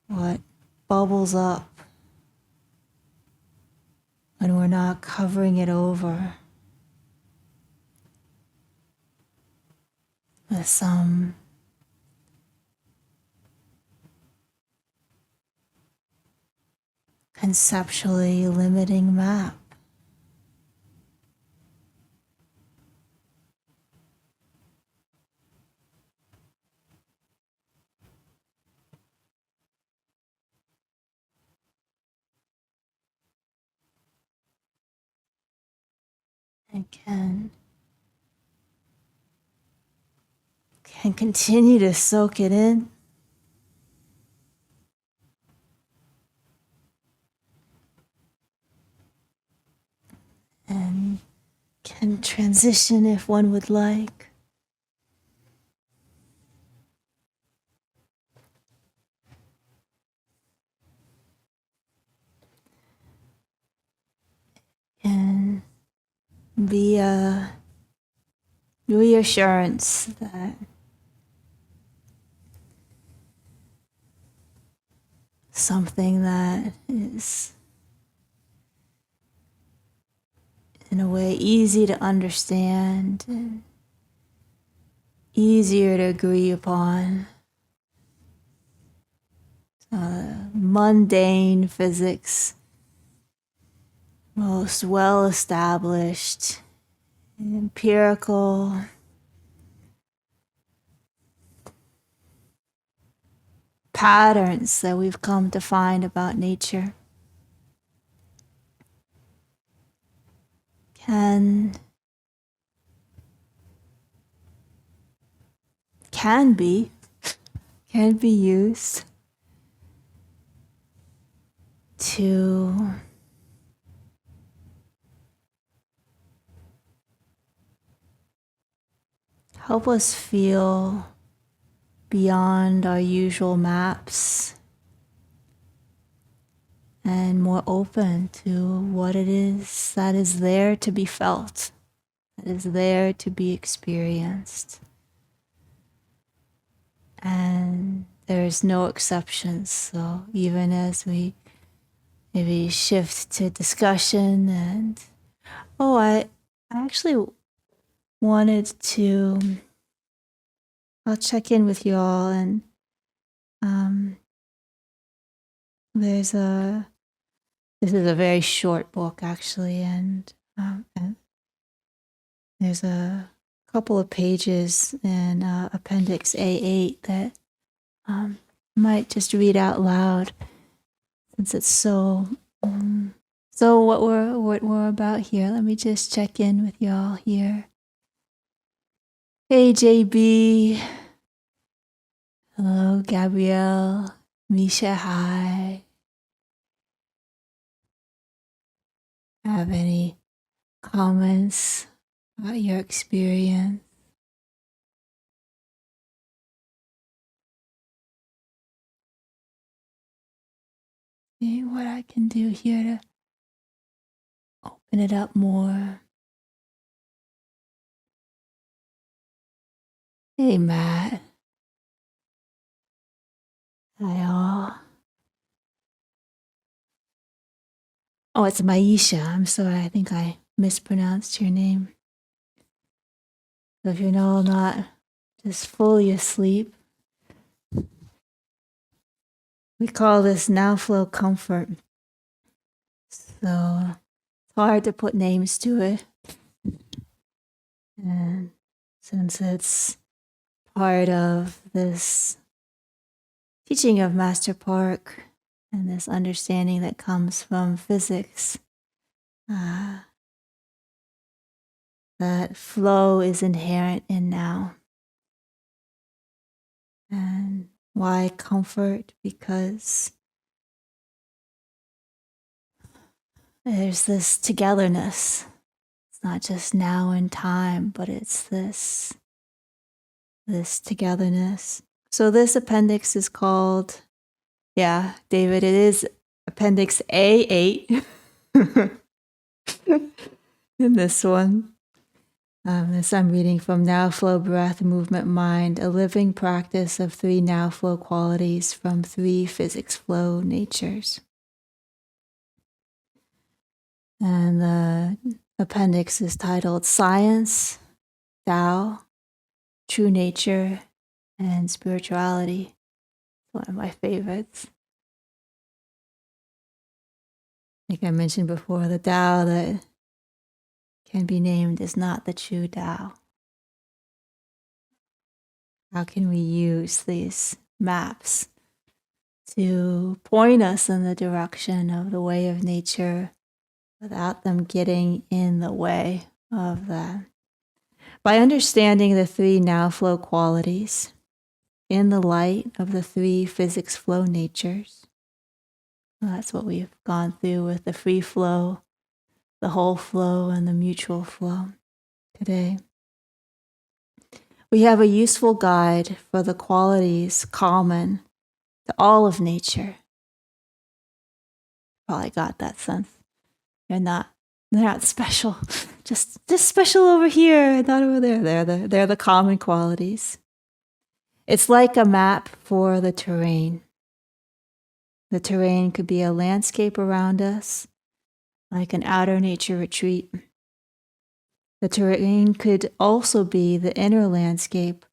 what bubbles up when we're not covering it over with some conceptually limiting map. And can continue to soak it in. And can transition if one would like. And be a reassurance that something that is in a way easy to understand and easier to agree upon. Mundane physics, most well-established, empirical, patterns that we've come to find about nature can be used to help us feel beyond our usual maps and more open to what it is that is there to be felt, that is there to be experienced. And there's no exceptions. So even as we maybe shift to discussion and, I actually wanted to, I'll check in with you all, and this is a very short book actually, and there's a couple of pages in Appendix A8 that might just read out loud, since it's so what we're about here. Let me just check in with y'all here. Hey JB, hello Gabrielle, Misha, hi. Have any comments about your experience? See what I can do here to open it up more. Hey Matt. Hi all. Oh, it's Maisha. I'm sorry, I think I mispronounced your name. So if you're not just fully asleep, we call this Nowflow comfort. So it's hard to put names to it. And since it's part of this teaching of Master Park and this understanding that comes from physics, that flow is inherent in now. And why comfort? Because there's this togetherness. It's not just now in time, but it's this togetherness. So this appendix is called, David, it is Appendix A8 in this one. This I'm reading from Nowflow, Breath, Movement, Mind, a living practice of 3 Nowflow qualities from 3 physics flow natures. And the appendix is titled Science, Tao, True Nature, and Spirituality. One of my favorites. Like I mentioned before, the Tao that can be named is not the true Tao. How can we use these maps to point us in the direction of the way of nature without them getting in the way of that? By understanding the 3 Nowflow qualities in the light of the 3 physics flow natures. Well, that's what we've gone through with the free flow, the whole flow, and the mutual flow today. We have a useful guide for the qualities common to all of nature. Probably got that sense. They're not They're not special. Just special over here, not over there. They're the common qualities. It's like a map for the terrain. The terrain could be a landscape around us, like an outer nature retreat. The terrain could also be the inner landscape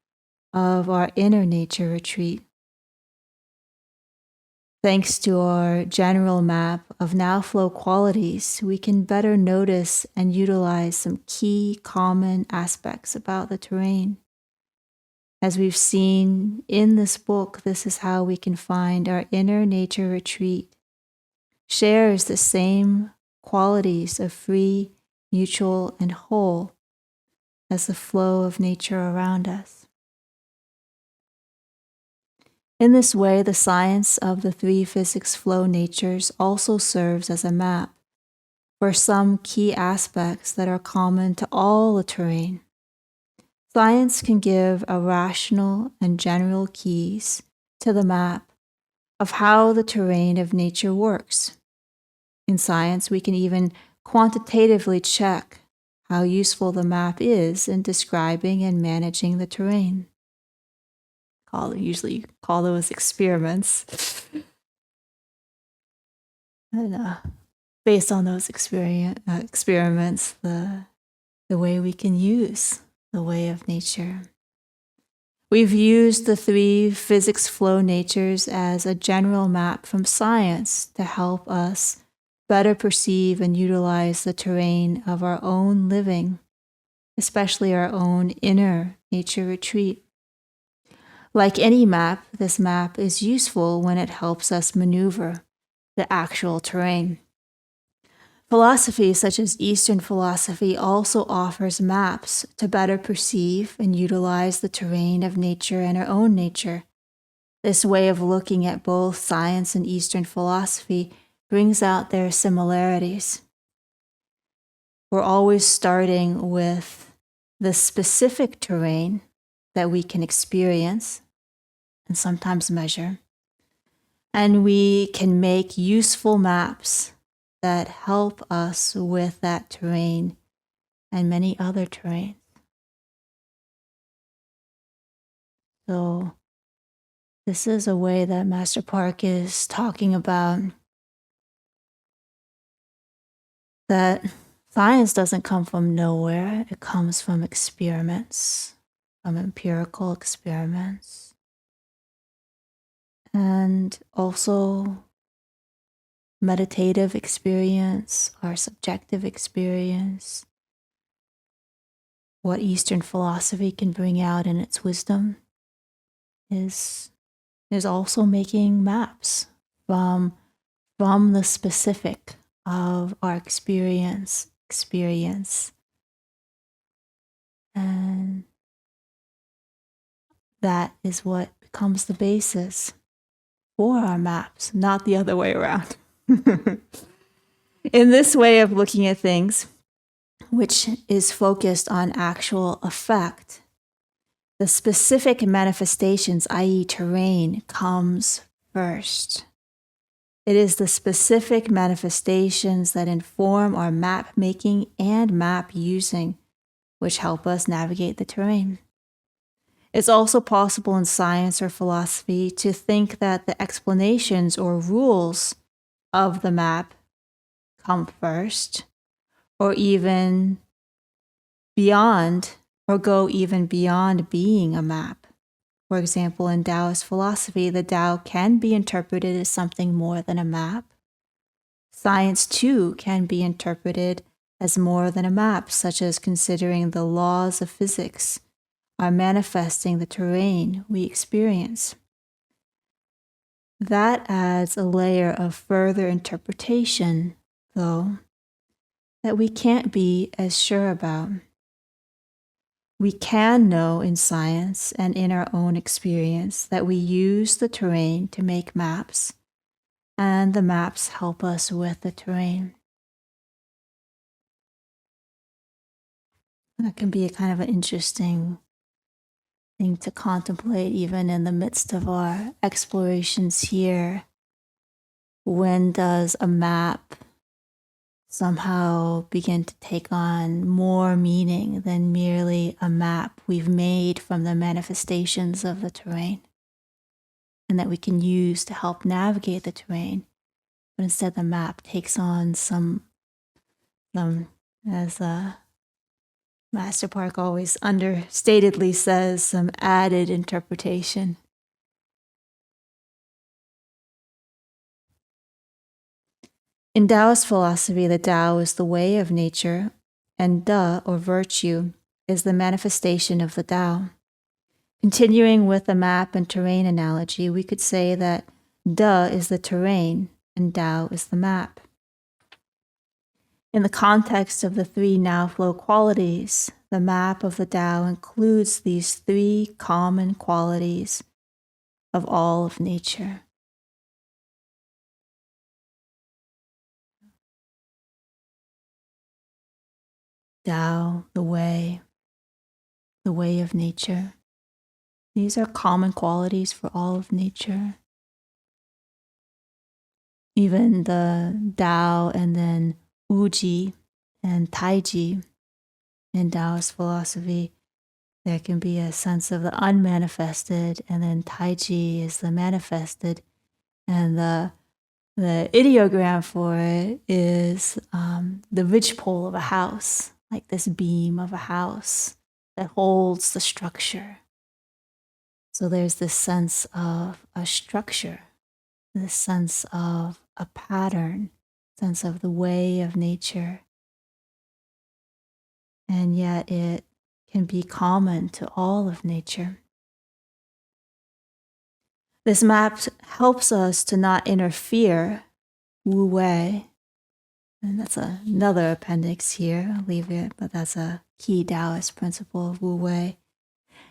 of our inner nature retreat. Thanks to our general map of Nowflow qualities, we can better notice and utilize some key common aspects about the terrain. As we've seen in this book, this is how we can find our inner nature retreat shares the same qualities of free, mutual, and whole as the flow of nature around us. In this way, the science of the three physics flow natures also serves as a map for some key aspects that are common to all the terrain. Science can give a rational and general keys to the map of how the terrain of nature works. In science, we can even quantitatively check how useful the map is in describing and managing the terrain. Usually call those experiments. And based on those experiments, the way we can use the way of nature. We've used the three physics flow natures as a general map from science to help us better perceive and utilize the terrain of our own living, especially our own inner nature retreat. Like any map, this map is useful when it helps us maneuver the actual terrain. Philosophy, such as Eastern philosophy, also offers maps to better perceive and utilize the terrain of nature and our own nature. This way of looking at both science and Eastern philosophy brings out their similarities. We're always starting with the specific terrain that we can experience and sometimes measure. And we can make useful maps that help us with that terrain and many other terrains. So this is a way that Master Park is talking about that science doesn't come from nowhere. It comes from experiments, from empirical experiments, and also meditative experience, our subjective experience, what Eastern philosophy can bring out in its wisdom is also making maps from the specific of our experience. And that is what becomes the basis for our maps, not the other way around. In this way of looking at things, which is focused on actual effect, the specific manifestations, i.e. terrain, comes first. It is the specific manifestations that inform our map making and map using, which help us navigate the terrain. It's also possible in science or philosophy to think that the explanations or rules of the map come first, or even beyond, or go even beyond being a map. For example, in Taoist philosophy, the Tao can be interpreted as something more than a map. Science, too, can be interpreted as more than a map, such as considering the laws of physics are manifesting the terrain we experience. That adds a layer of further interpretation, though, that we can't be as sure about. We can know in science and in our own experience that we use the terrain to make maps, and the maps help us with the terrain. That can be a kind of an interesting thing to contemplate even in the midst of our explorations here. When does a map somehow begin to take on more meaning than merely a map we've made from the manifestations of the terrain, and that we can use to help navigate the terrain. But instead, the map takes on some as Master Park always understatedly says, some added interpretation. In Taoist philosophy, the Tao is the way of nature, and Da, or virtue, is the manifestation of the Tao. Continuing with the map and terrain analogy, we could say that Da is the terrain and Tao is the map. In the context of the three Nowflow qualities, the map of the Tao includes these three common qualities of all of nature. Tao, the way of nature. These are common qualities for all of nature. Even the Tao and then Uji and Tai Chi in Taoist philosophy, there can be a sense of the unmanifested, and then Tai Chi is the manifested, and the ideogram for it is the ridgepole of a house, like this beam of a house that holds the structure. So there's this sense of a structure, this sense of a pattern, sense of the way of nature. And yet it can be common to all of nature. This map helps us to not interfere, wu wei, and that's another appendix here, I'll leave it, but that's a key Taoist principle of wu wei.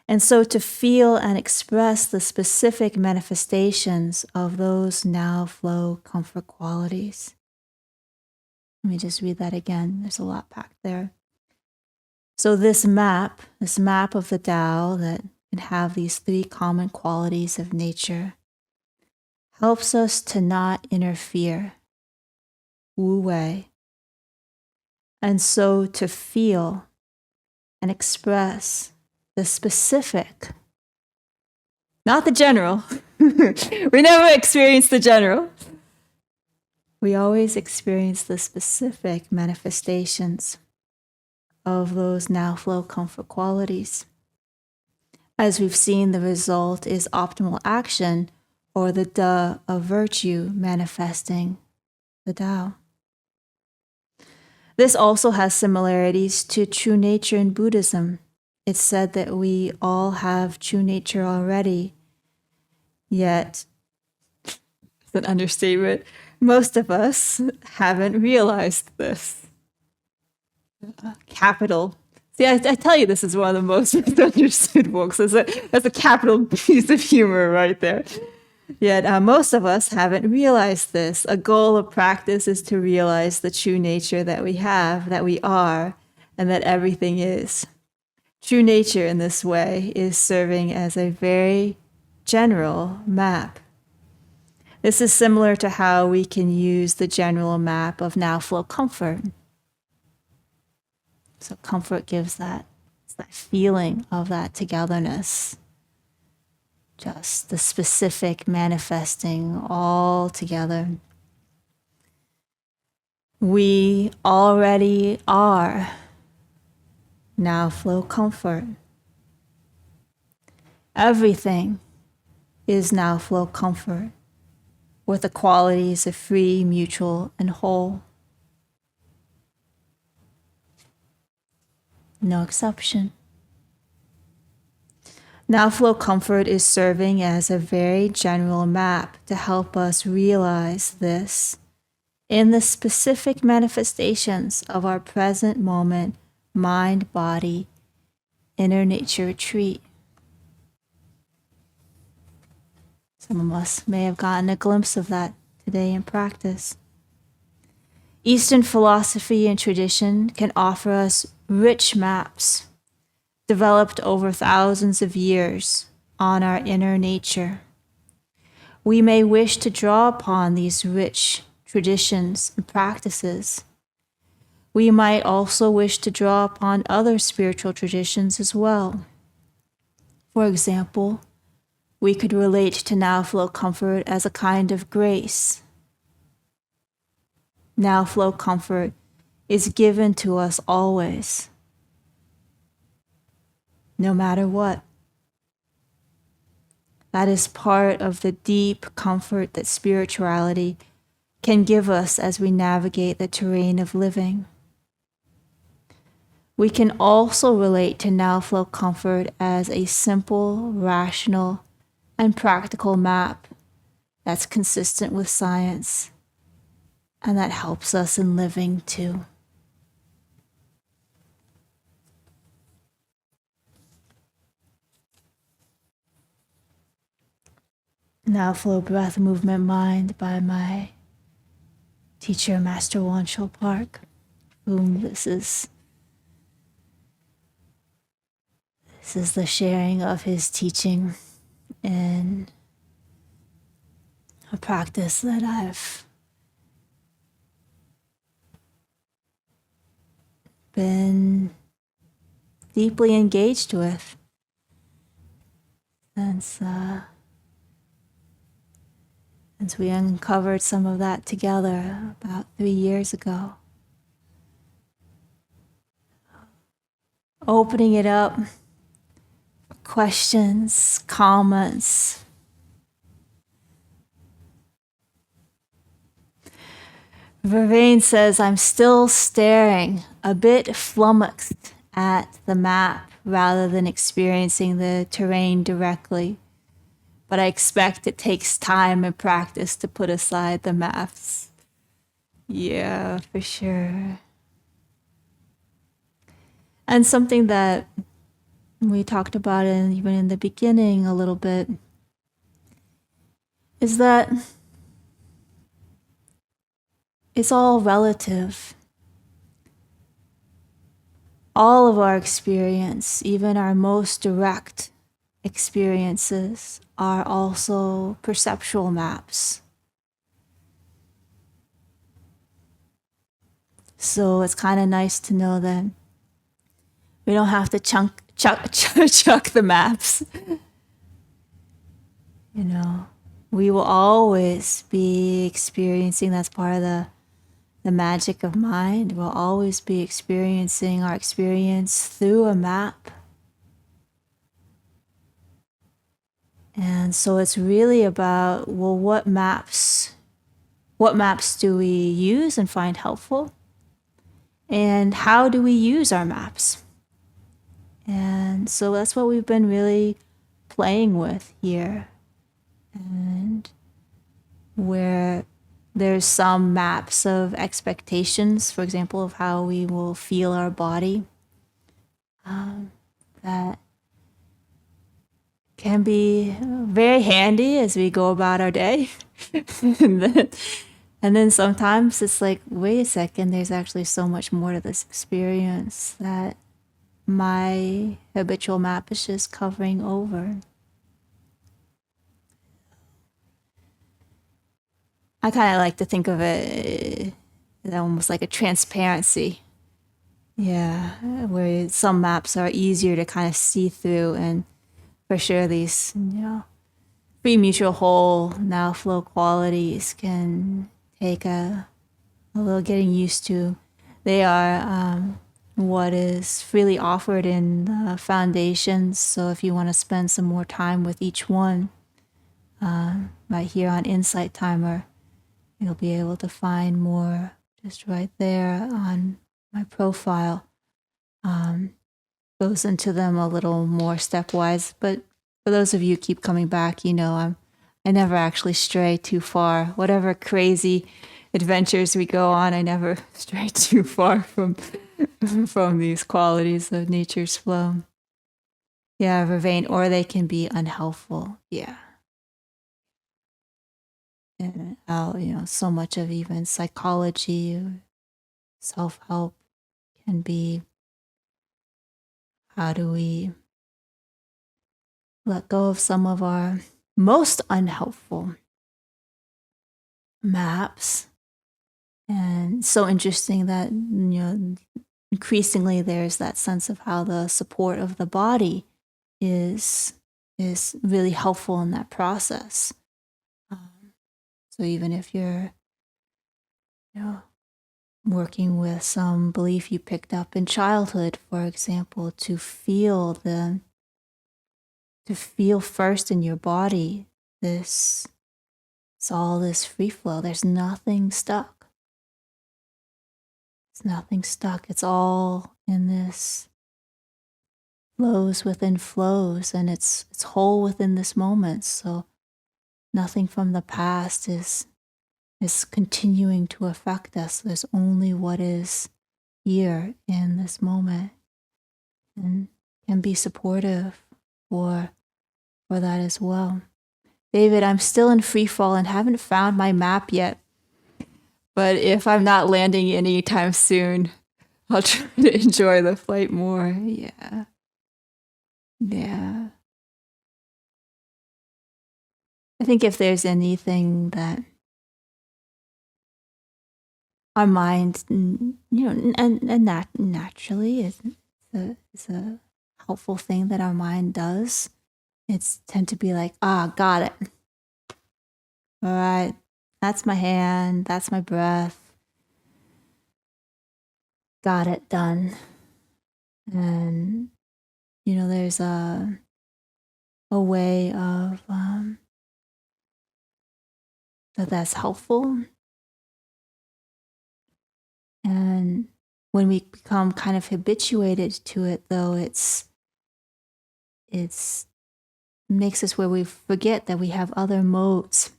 And so to feel and express the specific manifestations of those Nowflow comfort qualities. Let me just read that again. There's a lot packed there. So this map of the Tao that can have these three common qualities of nature, helps us to not interfere, wu wei, and so to feel and express the specific, not the general. We never experience the general. We always experience the specific manifestations of those Nowflow comfort qualities. As we've seen, the result is optimal action, or the Da of virtue manifesting the Tao. This also has similarities to true nature in Buddhism. It's said that we all have true nature already, yet, it's an understatement, most of us haven't realized this. Capital. See, I tell you, this is one of the most misunderstood books. That's a capital piece of humor right there. Yet most of us haven't realized this. A goal of practice is to realize the true nature that we have, that we are, and that everything is. True nature in this way is serving as a very general map. This is similar to how we can use the general map of Nowflow comfort. So comfort gives that feeling of that togetherness. Just the specific manifesting all together. We already are Nowflow comfort. Everything is Nowflow comfort, with the qualities of free, mutual, and whole. No exception. Nowflow comfort is serving as a very general map to help us realize this in the specific manifestations of our present moment, mind, body, inner nature retreat. Some of us may have gotten a glimpse of that today in practice. Eastern philosophy and tradition can offer us rich maps developed over thousands of years on our inner nature. We may wish to draw upon these rich traditions and practices We might also wish to draw upon other spiritual traditions as well. For example, we could relate to Nowflow comfort as a kind of grace. Nowflow comfort is given to us always, no matter what. That is part of the deep comfort that spirituality can give us as we navigate the terrain of living. We can also relate to Nowflow comfort as a simple, rational, and practical map that's consistent with science and that helps us in living too. Nowflow Breath Movement Mind by my teacher, Master Wonchull Park, whom this is the sharing of his teaching in a practice that I've been deeply engaged with since we uncovered some of that together about 3 years ago. Opening it up for questions, comments. Vervain says, I'm still staring, a bit flummoxed at the map rather than experiencing the terrain directly. But I expect it takes time and practice to put aside the maps. Yeah, for sure. And something that we talked about even in the beginning a little bit is that it's all relative. All of our experience, even our most direct experiences, are also perceptual maps. So it's kind of nice to know that we don't have to chuck the maps. You know, we will always be experiencing, that's part of the magic of mind. We'll always be experiencing our experience through a map. And so it's really about, well, what maps do we use and find helpful? And how do we use our maps? And so that's what we've been really playing with here. And where there's some maps of expectations, for example, of how we will feel our body, that can be very handy as we go about our day. and then sometimes it's like, wait a second, there's actually so much more to this experience that my habitual map is just covering over. I kind of like to think of it almost like a transparency. Yeah, where some maps are easier to kind of see through, and for sure these, free mutual whole Nowflow qualities can take a little getting used to. They are what is freely offered in the foundations. So if you want to spend some more time with each one, right here on Insight Timer, you'll be able to find more just right there on my profile. Goes into them a little more stepwise, but for those of you who keep coming back, I never actually stray too far. Whatever crazy adventures we go on, I never stray too far from these qualities of nature's flow. Yeah, Vervain, or they can be unhelpful. Yeah. And so much of even psychology, self-help can be, how do we let go of some of our most unhelpful maps And so interesting that, increasingly there's that sense of how the support of the body is really helpful in that process. So even if you're, working with some belief you picked up in childhood, for example, to feel first in your body it's all this free flow. There's nothing stuck. It's nothing stuck. It's all in this flows within flows, and it's whole within this moment. So nothing from the past is continuing to affect us. There's only what is here in this moment, and can be supportive for that as well. David, I'm still in free fall and haven't found my map yet. But if I'm not landing anytime soon, I'll try to enjoy the flight more. Yeah. Yeah. I think if there's anything that our mind, and naturally is a helpful thing that our mind does, it's tend to be like, got it. All right, that's my hand, that's my breath. Got it, done. And, there's a way of that's helpful. And when we become kind of habituated to it, though, it's makes us where we forget that we have other modes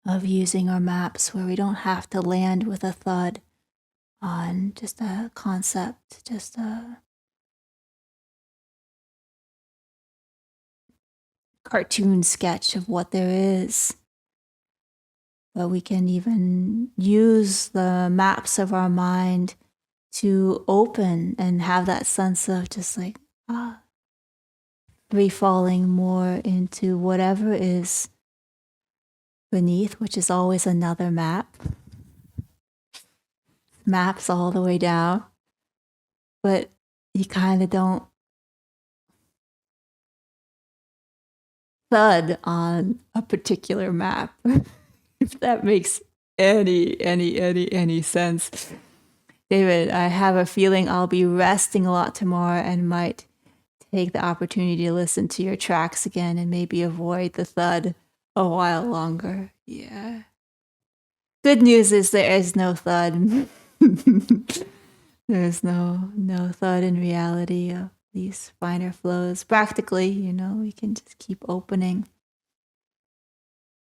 of using our maps, where we don't have to land with a thud on just a concept, just a cartoon sketch of what there is. But we can even use the maps of our mind to open and have that sense of just like, free falling more into whatever is beneath, which is always another map. Maps all the way down. But you kind of don't thud on a particular map, if that makes any sense. David, I have a feeling I'll be resting a lot tomorrow and might take the opportunity to listen to your tracks again and maybe avoid the thud a while longer. Yeah. Good news is there is no thud. There's no thud in reality of these finer flows. Practically, we can just keep opening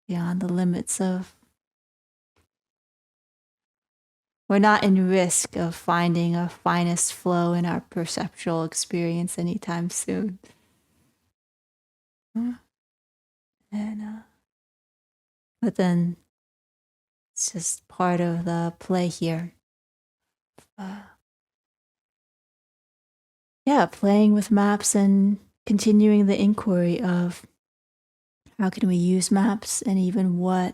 beyond the limits of. We're not in risk of finding a finest flow in our perceptual experience anytime soon. And but then it's just part of the play here. Playing with maps and continuing the inquiry of how can we use maps, and even what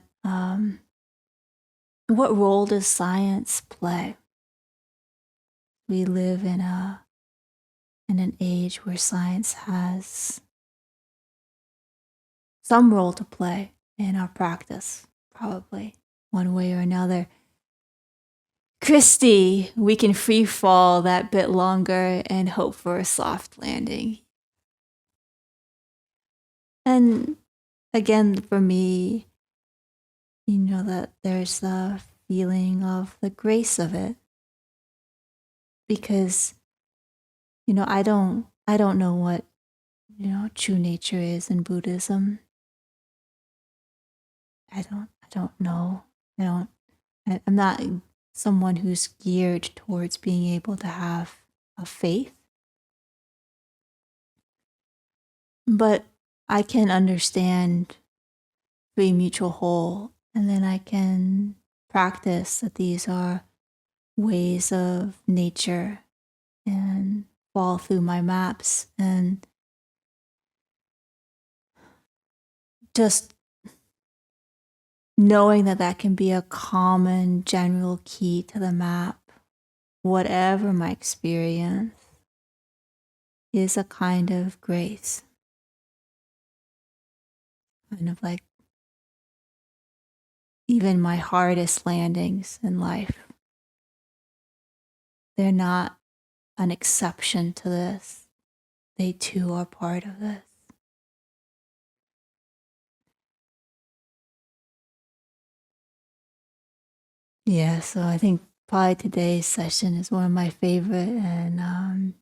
role does science play? We live in an age where science has some role to play in our practice, probably one way or another. Christy, we can free fall that bit longer and hope for a soft landing. And again, for me, that there's the feeling of the grace of it. Because, I don't know what, true nature is in Buddhism. I don't know. I'm not someone who's geared towards being able to have a faith. But I can understand being mutual whole, and then I can practice that these are ways of nature and fall through my maps and just knowing that that can be a common general key to the map, whatever my experience, is a kind of grace. Kind of like even my hardest landings in life, they're not an exception to this. They too are part of this. Yeah, so I think probably today's session is one of my favorite, and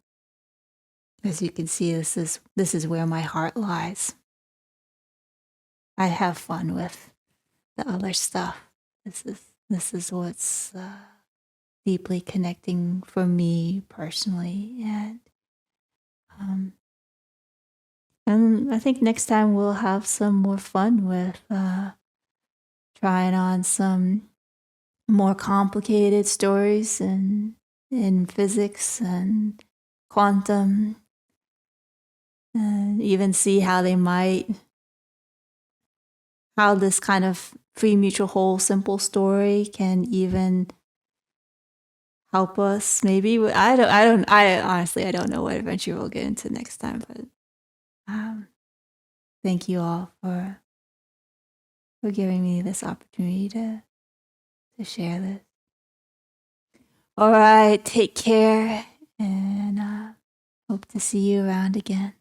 as you can see, this is where my heart lies. I have fun with the other stuff. This is what's deeply connecting for me personally, and I think next time we'll have some more fun with trying on some more complicated stories in physics and quantum, and even see how how this kind of free mutual whole simple story can even help us. Maybe I honestly I don't know what adventure we'll get into next time, but thank you all for giving me this opportunity to share this. All right, take care, and hope to see you around again.